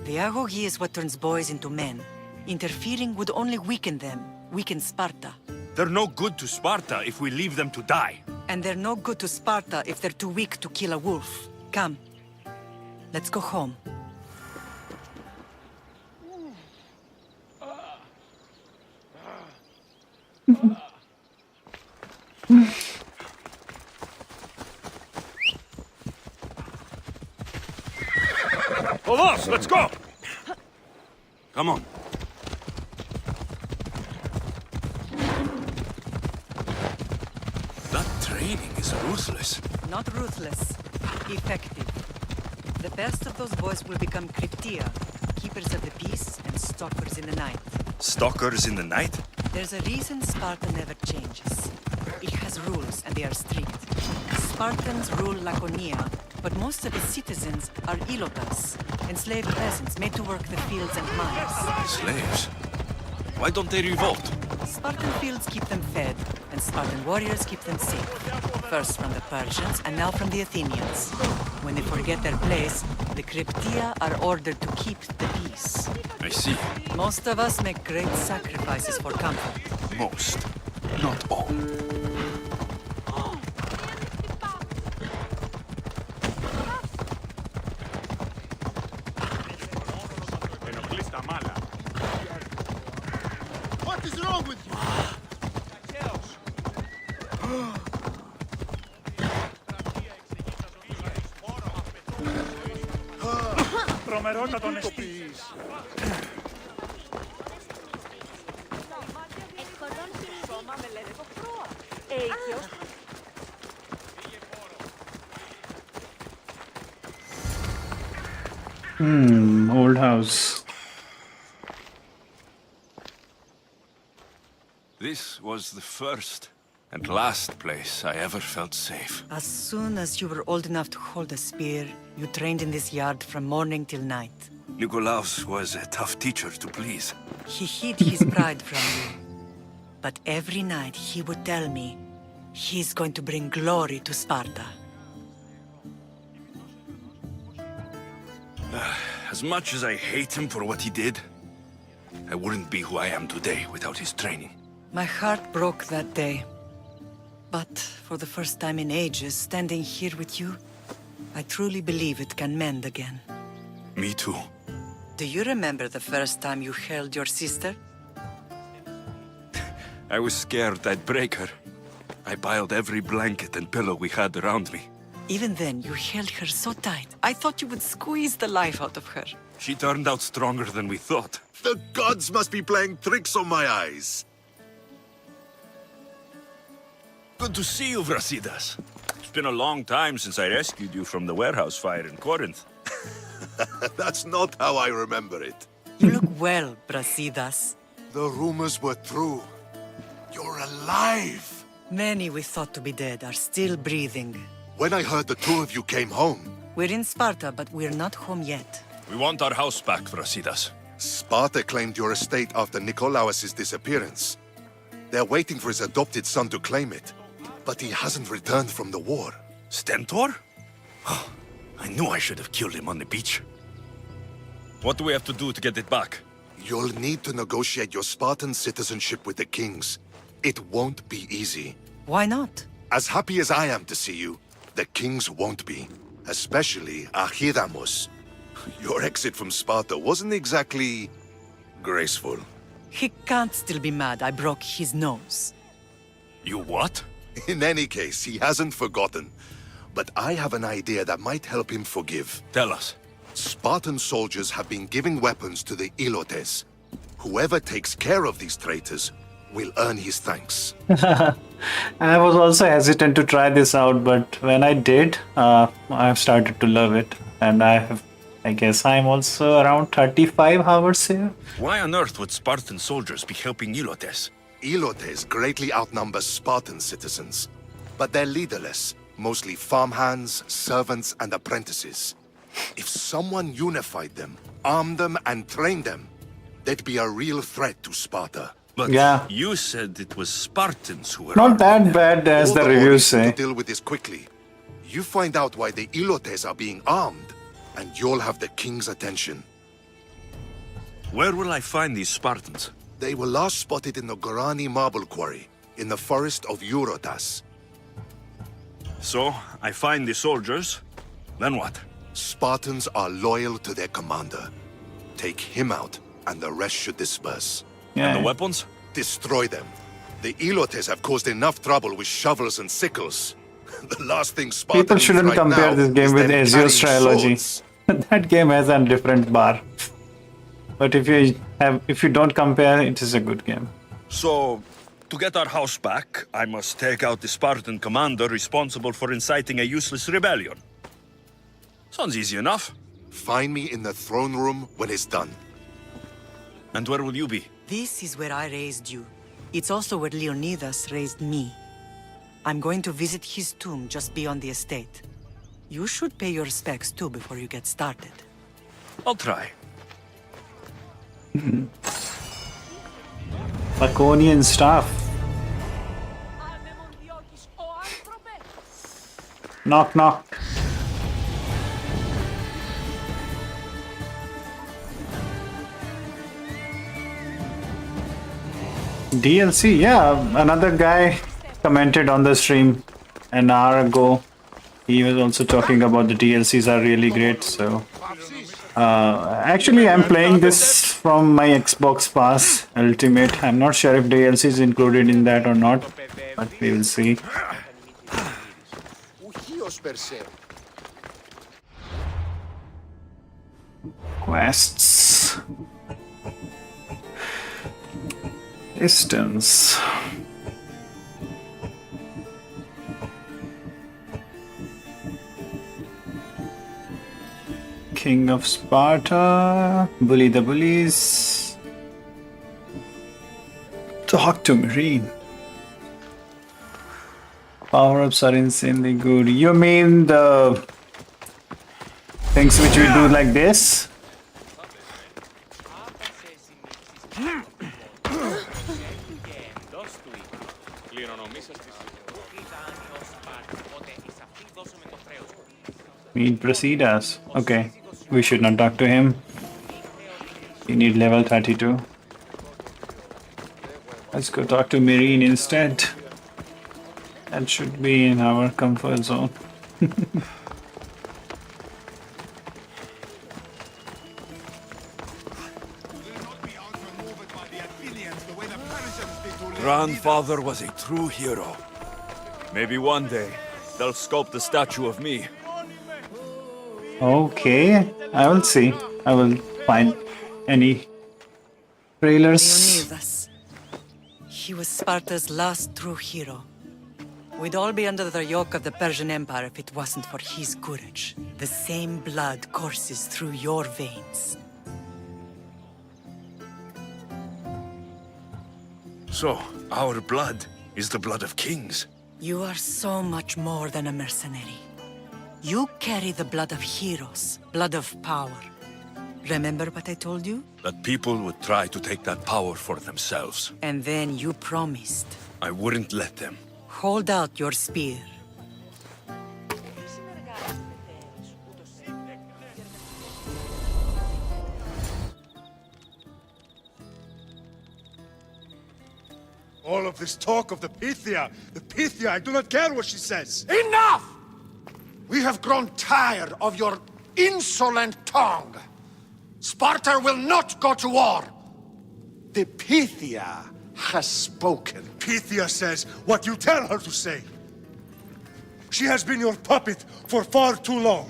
The agoge is what turns boys into men. Interfering would only weaken them, weaken Sparta. They're no good to Sparta if we leave them to die. And they're no good to Sparta if they're too weak to kill a wolf. Come. Let's go home. Olaf, let's go! Come on. That training is ruthless. Not ruthless. Effective. The best of those boys will become Cryptia, keepers of the peace and stalkers in the night. Stalkers in the night? There's a reason Sparta never changes. It has rules, and they are strict. Spartans rule Laconia, but most of its citizens are ilotas, enslaved peasants made to work the fields and mines. Slaves? Why don't they revolt? Spartan fields keep them fed, and Spartan warriors keep them safe. First from the Persians, and now from the Athenians. When they forget their place, the Cryptia are ordered to keep the peace. I see. Most of us make great sacrifices for comfort. Most. Not all. What is wrong with you? Τρομερότατο νεστή. Old house. This was the first and last place I ever felt safe. As soon as you were old enough to hold a spear, you trained in this yard from morning till night. Nikolaos was a tough teacher to please. He hid his pride from you. But every night he would tell me, he's going to bring glory to Sparta. As much as I hate him for what he did, I wouldn't be who I am today without his training. My heart broke that day. But for the first time in ages, standing here with you, I truly believe it can mend again. Me too. Do you remember the first time you held your sister? I was scared I'd break her. I piled every blanket and pillow we had around me. Even then, you held her so tight. I thought you would squeeze the life out of her. She turned out stronger than we thought. The gods must be playing tricks on my eyes. Good to see you, Brasidas. It's been a long time since I rescued you from the warehouse fire in Corinth. That's not how I remember it. You look well, Brasidas. The rumors were true. You're alive! Many we thought to be dead are still breathing. When I heard the two of you came home... We're in Sparta, but we're not home yet. We want our house back, Brasidas. Sparta claimed your estate after Nikolaos' disappearance. They're waiting for his adopted son to claim it. But he hasn't returned from the war. Stentor? I knew I should have killed him on the beach. What do we have to do to get it back? You'll need to negotiate your Spartan citizenship with the kings. It won't be easy. Why not? As happy as I am to see you, the kings won't be. Especially Archidamos. Your exit from Sparta wasn't exactly... graceful. He can't still be mad I broke his nose. You what? In any case, he hasn't forgotten. But I have an idea that might help him forgive. Tell us. Spartan soldiers have been giving weapons to the Ilotes. Whoever takes care of these traitors will earn his thanks. I was also hesitant to try this out, but when I did, I've started to love it. And I guess I'm also around 35 hours here. Why on earth would Spartan soldiers be helping Ilotes? Ilotes greatly outnumber Spartan citizens. But they're leaderless, mostly farmhands, servants, and apprentices. If someone unified them, armed them, and trained them, they'd be a real threat to Sparta. But yeah, you said it was Spartans who were not that arming them. bad as All the the reviews Odyssey say. to deal with this quickly. You find out why the Ilotes are being armed, and you'll have the king's attention. Where will I find these Spartans? They were last spotted in the Gorani marble quarry, in the forest of Eurotas. So, I find the soldiers, then what? Spartans are loyal to their commander. Take him out, and the rest should disperse. And the weapons? Destroy them. The Ilotes have caused enough trouble with shovels and sickles. The last thing Spartans People shouldn't right compare now this game is with them Ezio's carrying trilogy. swords. That game has a different bar. But if you don't compare, it is a good game. So, to get our house back, I must take out the Spartan commander responsible for inciting a useless rebellion. Sounds easy enough. Find me in the throne room when it's done. And where will you be? This is where I raised you. It's also where Leonidas raised me. I'm going to visit his tomb just beyond the estate. You should pay your respects too before you get started. I'll try. Laconian stuff. Knock knock. DLC, yeah, another guy commented on the stream an hour ago. He was also talking about the DLCs are really great, so actually I'm playing this from my Xbox Pass Ultimate. I'm not sure if DLC is included in that or not, but we will see. Quests. Distance. King of Sparta, bully the bullies. Talk to Marine. Power-ups are insanely good. You mean the things which we do like this? Meet Brasidas. Okay, we should not talk to him. We need level 32. Let's go talk to Marine instead. That should be in our comfort zone. Grandfather was a true hero. Maybe one day they'll sculpt a statue of me. Okay, I will see. I will find any trailers. Leonidas. He was Sparta's last true hero. We'd all be under the yoke of the Persian Empire if it wasn't for his courage. The same blood courses through your veins. So, our blood is the blood of kings. You are so much more than a mercenary. You carry the blood of heroes, blood of power. Remember what I told you? That people would try to take that power for themselves. And then you promised. I wouldn't let them. Hold out your spear. All of this talk of the Pythia, I do not care what she says. Enough! We have grown tired of your insolent tongue. Sparta will not go to war. The Pythia has spoken. Pythia says what you tell her to say. She has been your puppet for far too long.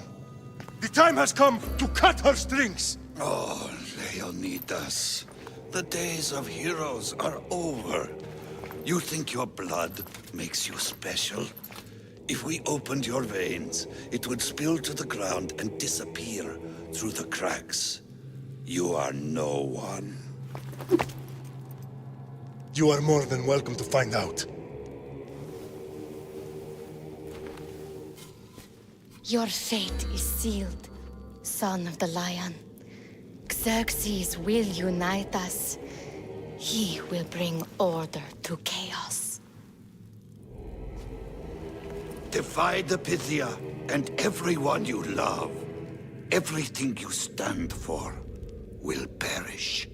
The time has come to cut her strings. Oh, Leonidas. The days of heroes are over. You think your blood makes you special? If we opened your veins, it would spill to the ground and disappear through the cracks. You are no one. You are more than welcome to find out. Your fate is sealed, son of the lion. Xerxes will unite us. He will bring order to chaos. Divide the Pythia and everyone you love. Everything you stand for will perish.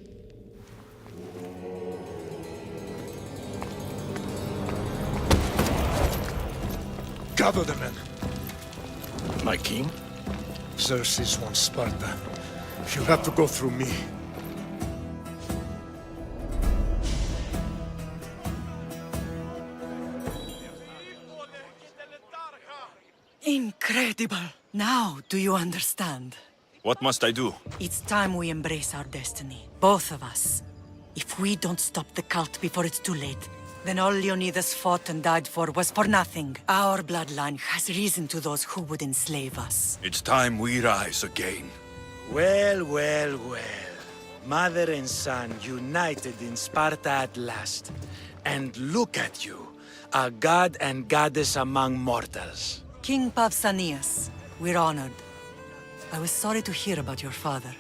Gather the men. My king? Xerxes wants Sparta. She'll have to go through me. Incredible! Now, do you understand? What must I do? It's time we embrace our destiny. Both of us. If we don't stop the cult before it's too late, then all Leonidas fought and died for was for nothing. Our bloodline has reason to those who would enslave us. It's time we rise again. Well, well, well. Mother and son united in Sparta at last. And look at you, a god and goddess among mortals. King Pausanias, we're honored. I was sorry to hear about your father.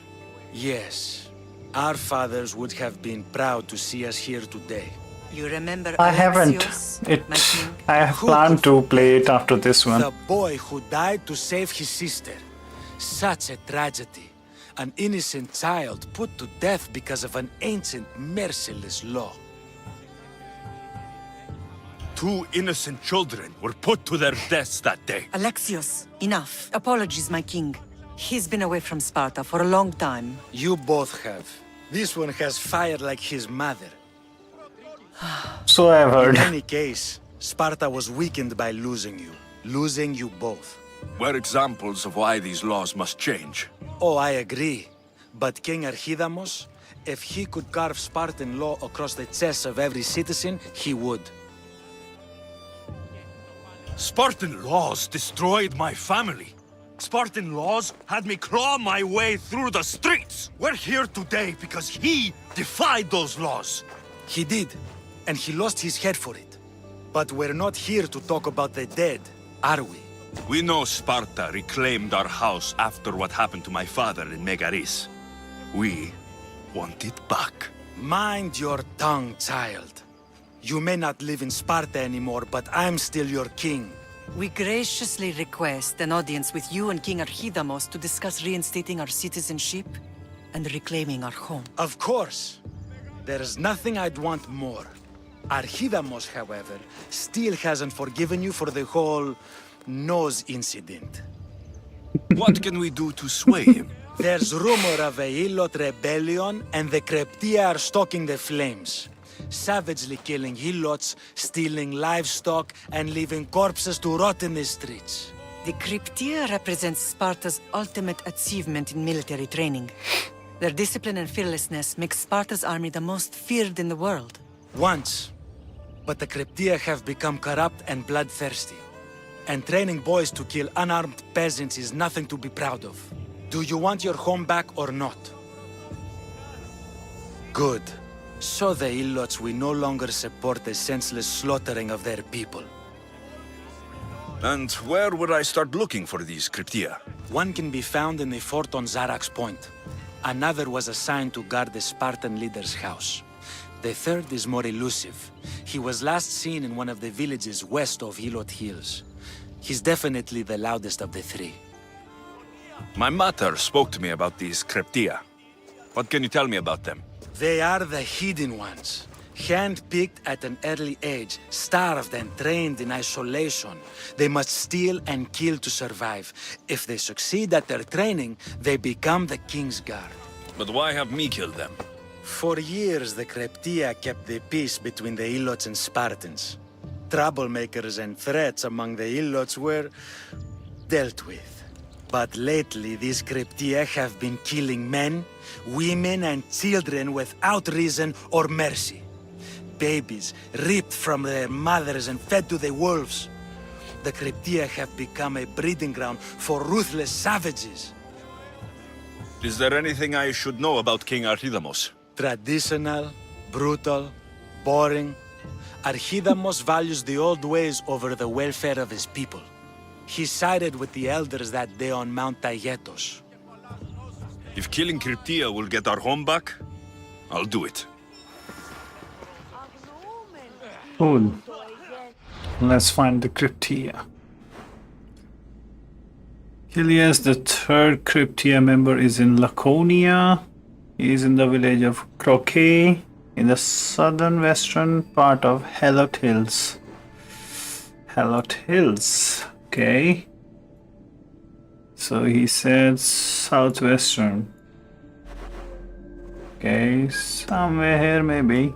Yes, our fathers would have been proud to see us here today. You remember I haven't. Alexios, It. my king? I have planned to play it after this one. The boy who died to save his sister. Such a tragedy. An innocent child put to death because of an ancient, merciless law. 2 innocent children were put to their deaths that day. Alexios, enough. Apologies, my king. He's been away from Sparta for a long time. You both have. This one has fire like his mother. So I've heard. In any case, Sparta was weakened by losing you both. We're examples of why these laws must change. Oh, I agree. But King Archidamos, if he could carve Spartan law across the chests of every citizen, he would. Spartan laws destroyed my family. Spartan laws had me claw my way through the streets. We're here today because he defied those laws. He did, and he lost his head for it. But we're not here to talk about the dead, are we? We know Sparta reclaimed our house after what happened to my father in Megaris. We want it back. Mind your tongue, child. You may not live in Sparta anymore, but I'm still your king. We graciously request an audience with you and King Archidamos to discuss reinstating our citizenship and reclaiming our home. Of course. There's nothing I'd want more. Archidamos, however, still hasn't forgiven you for the whole nose incident. What can we do to sway him? There's rumor of a Ilot rebellion, and the Kreptia are stoking the flames. savagely killing helots, stealing livestock, and leaving corpses to rot in the streets. The Cryptia represents Sparta's ultimate achievement in military training. Their discipline and fearlessness make Sparta's army the most feared in the world. Once. But the Cryptia have become corrupt and bloodthirsty. And training boys to kill unarmed peasants is nothing to be proud of. Do you want your home back or not? Good. So the Ilots will no longer support the senseless slaughtering of their people. And where would I start looking for these Cryptia? One can be found in the fort on Zarak's Point. Another was assigned to guard the Spartan leader's house. The third is more elusive. He was last seen in one of the villages west of Hilot Hills. He's definitely the loudest of the three. My mater spoke to me about these Cryptia. What can you tell me about them? They are the hidden ones. Hand-picked at an early age, starved and trained in isolation. They must steal and kill to survive. If they succeed at their training, they become the King's Guard. But why have me killed them? For years, the Cryptia kept the peace between the Ilots and Spartans. Troublemakers and threats among the Ilots were dealt with. But lately, these Cryptia have been killing men, women, and children without reason or mercy. Babies ripped from their mothers and fed to the wolves. The Cryptia have become a breeding ground for ruthless savages. Is there anything I should know about King Archidamos? Traditional, brutal, boring. Archidamos values the old ways over the welfare of his people. He sided with the elders that day on Mount Taygetos. If killing Cryptia will get our home back, I'll do it. Cool. Let's find the Cryptia. Helias, the third Cryptia member, is in Laconia. He is in the village of Croquet, in the southern western part of Helot Hills. Helot Hills. Okay. So he said southwestern. Okay, somewhere here maybe.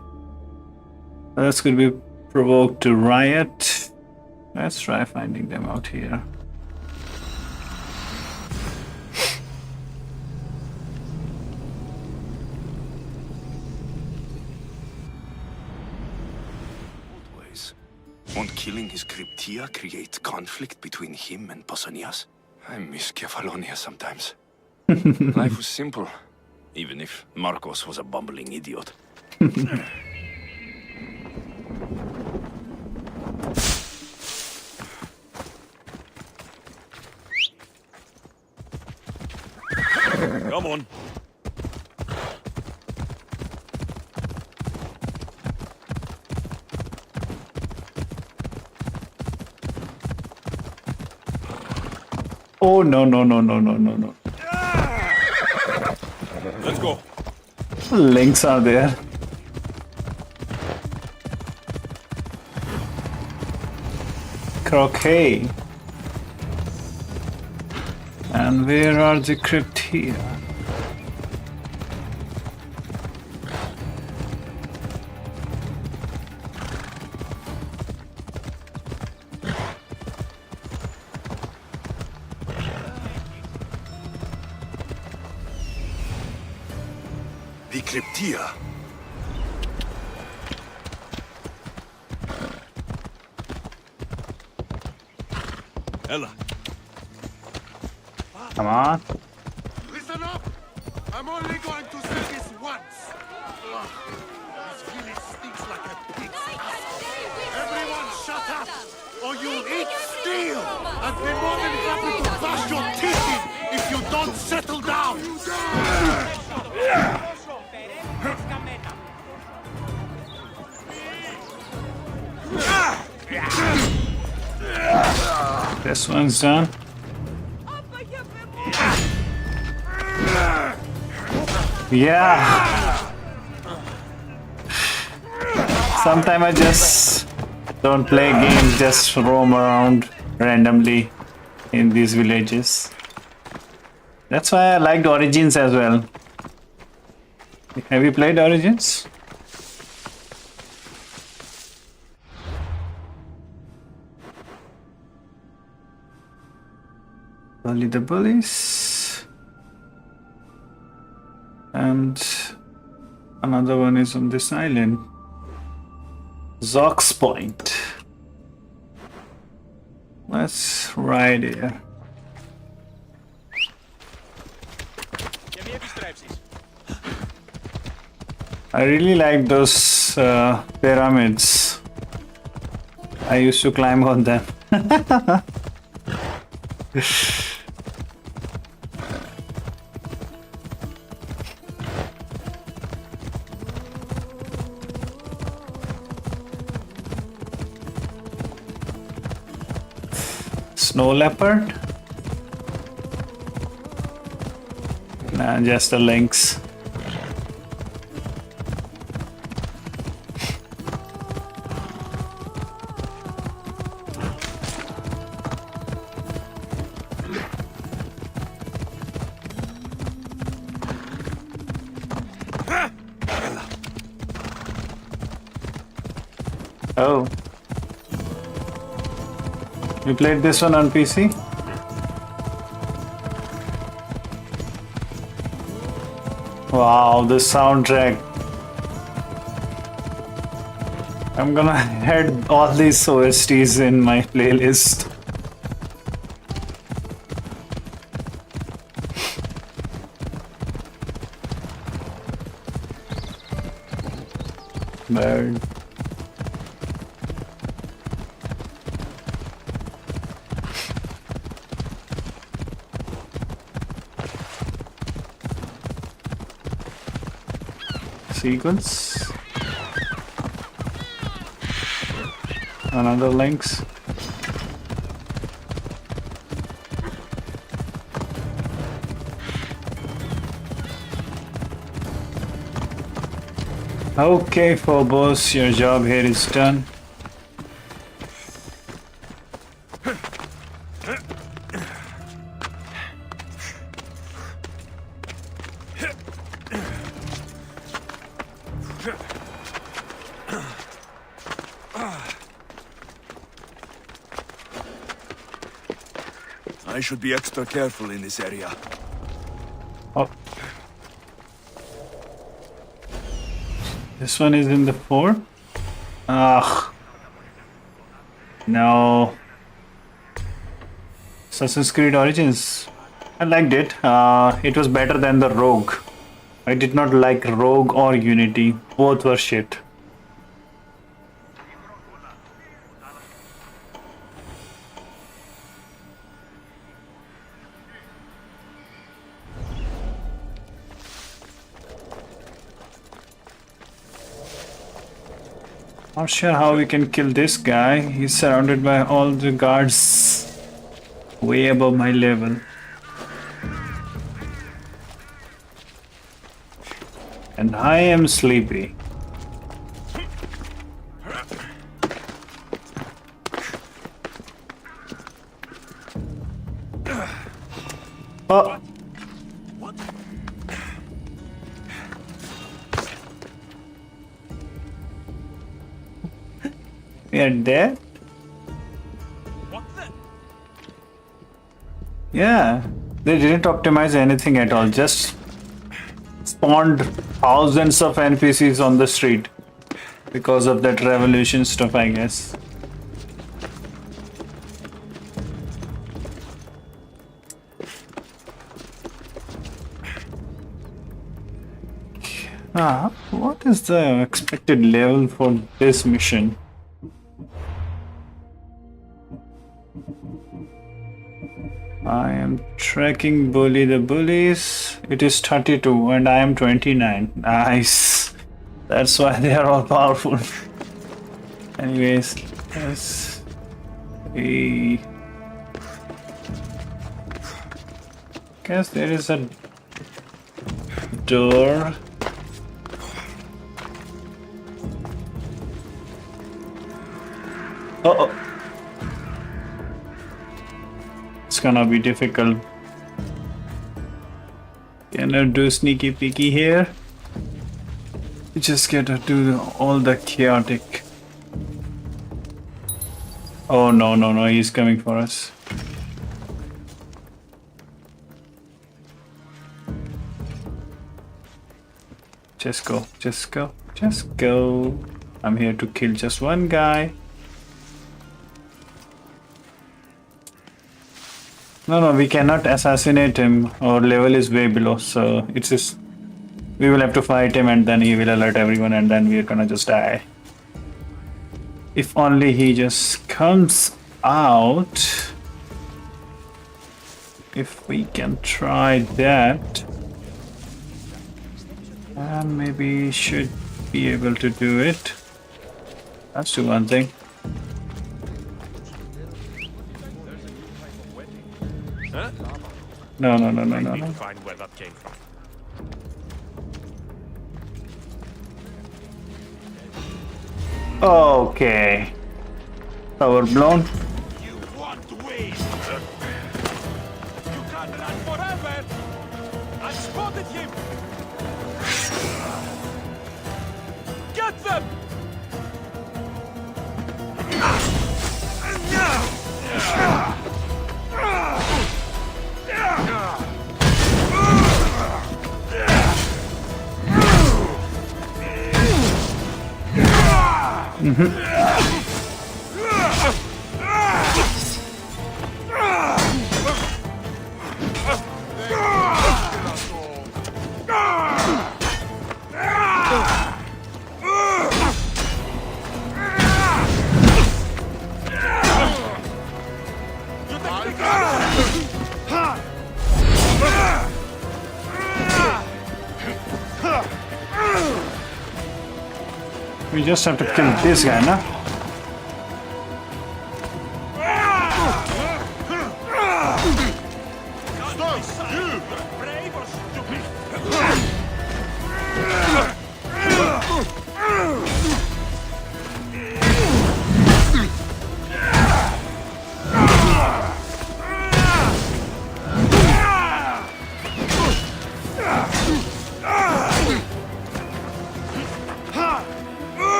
That's could be provoked to riot. Let's try finding them out here. Won't killing his Cryptia create conflict between him and Pausanias? I miss Kefalonia sometimes. Life was simple, even if Marcos was a bumbling idiot. Come on. Oh no no no no no no no. Let's go. Links are there. Croquet. And where are the Cryptia? The Cryptia. Ella. Come on. Listen up! I'm only going to say this once. Ugh. This village stinks like a pig's ass. Everyone shut up, or you'll eat steel! I'd be more than happy to bash your teeth in if you don't settle down! This one's done. Yeah. Sometimes I just don't play games, just roam around randomly in these villages. That's why I liked Origins as well. Have you played Origins? Bully the bullies. And another one is on this island. Zox Point. Let's ride here. I really like those pyramids. I used to climb on them. Snow leopard? Nah, just the lynx. Oh. You played this one on PC? Wow, the soundtrack. I'm gonna add all these OSTs in my playlist. Bird. Sequence. Another lynx. Okay, Phobos, your job here is done. I should be extra careful in this area. Oh. This one is in the 4? Ugh. No. Assassin's Creed Origins. I liked it. It was better than the Rogue. I did not like Rogue or Unity. Both were shit. Not sure how we can kill this guy. He's surrounded by all the guards way above my level. And I am sleepy. Oh. We are dead? Yeah, they didn't optimize anything at all, just spawned thousands of NPCs on the street because of that revolution stuff, I guess. What is the expected level for this mission? I am tracking Bully the Bullies. It is 32 and I am 29. Nice. That's why they are all powerful. Anyways, let's see. Guess there is a door. Uh-oh. It's gonna be difficult. Can I do sneaky peeky here? You just gotta do all the chaotic. Oh no, he's coming for us. Just go, just go, just go. I'm here to kill just one guy. No, we cannot assassinate him. Our level is way below, so it's just we will have to fight him and then he will alert everyone and then we're gonna just die. If only he just comes out. If we can try that. And maybe should be able to do it. That's the one thing. Huh? No. Find where that came from. Okay. Overblown. You want to win? You can't run forever. I spotted him. Get them! We just have to kill this guy, no?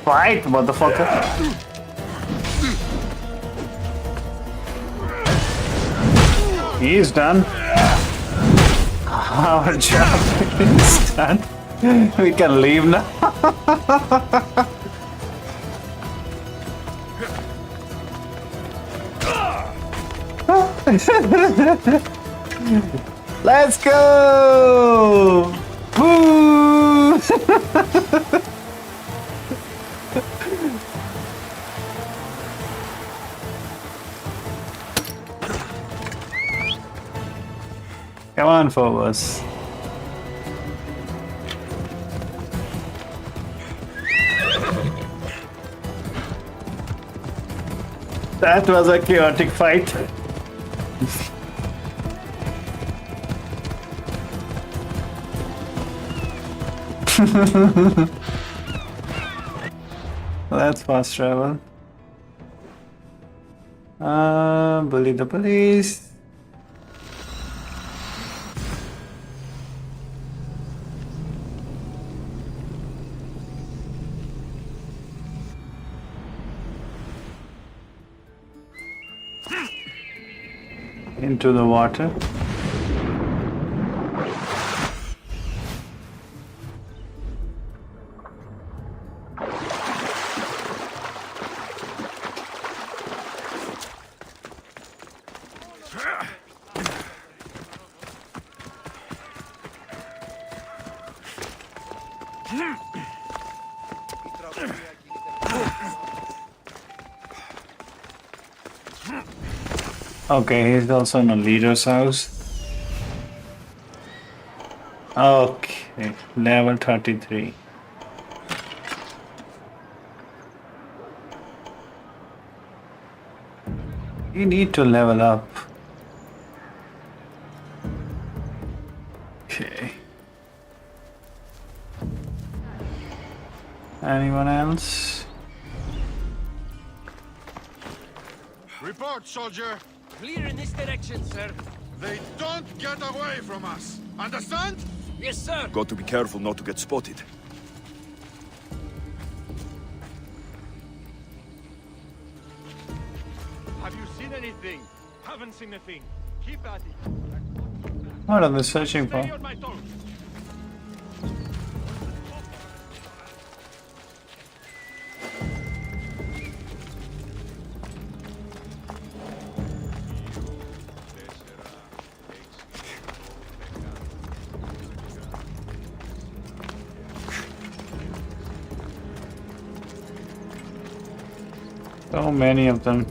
Fight, motherfucker. He's done. Our job is done. We can leave now. Let's go! Woo! Come on, Phobos. That was a chaotic fight. That's fast travel. Bully the police. Into the water. Okay, he's also in a leader's house. Okay, level 33. You need to level up. Okay. Anyone else? Report, soldier. Clear in this direction, sir. They don't get away from us. Understand? Yes, sir. Got to be careful not to get spotted. Have you seen anything? Haven't seen a thing. What are they searching for? So many of them.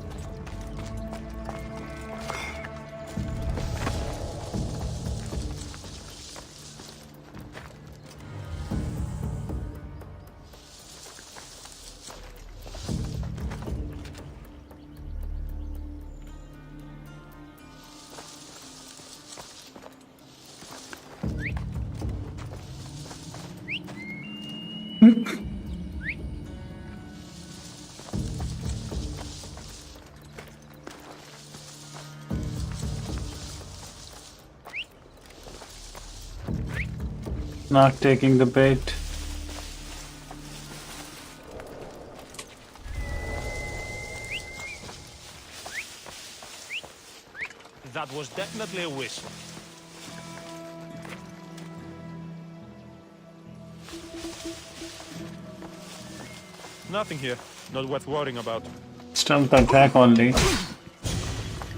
Not taking the bait. That was definitely a whistle. Nothing here. Not worth worrying about. Stump attack only.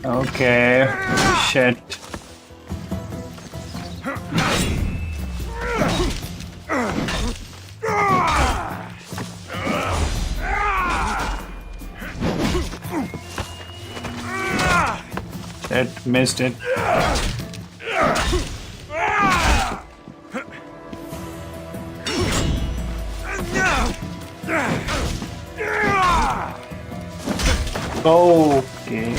Okay. Shit. It missed it. Okay.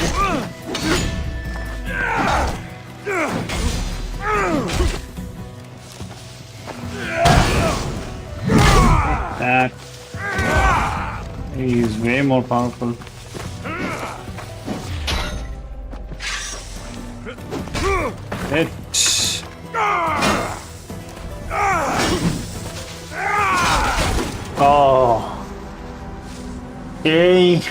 That he is way more powerful. It. Oh. Yay.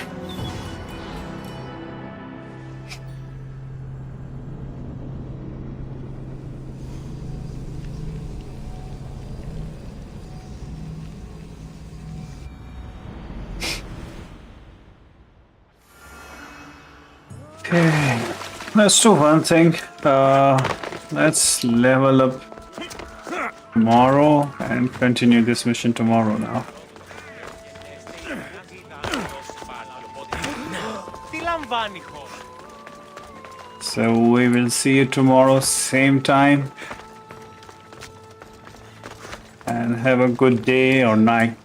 Okay, let's do one thing. Let's level up tomorrow and continue this mission tomorrow now. So we will see you tomorrow, same time. And have a good day or night.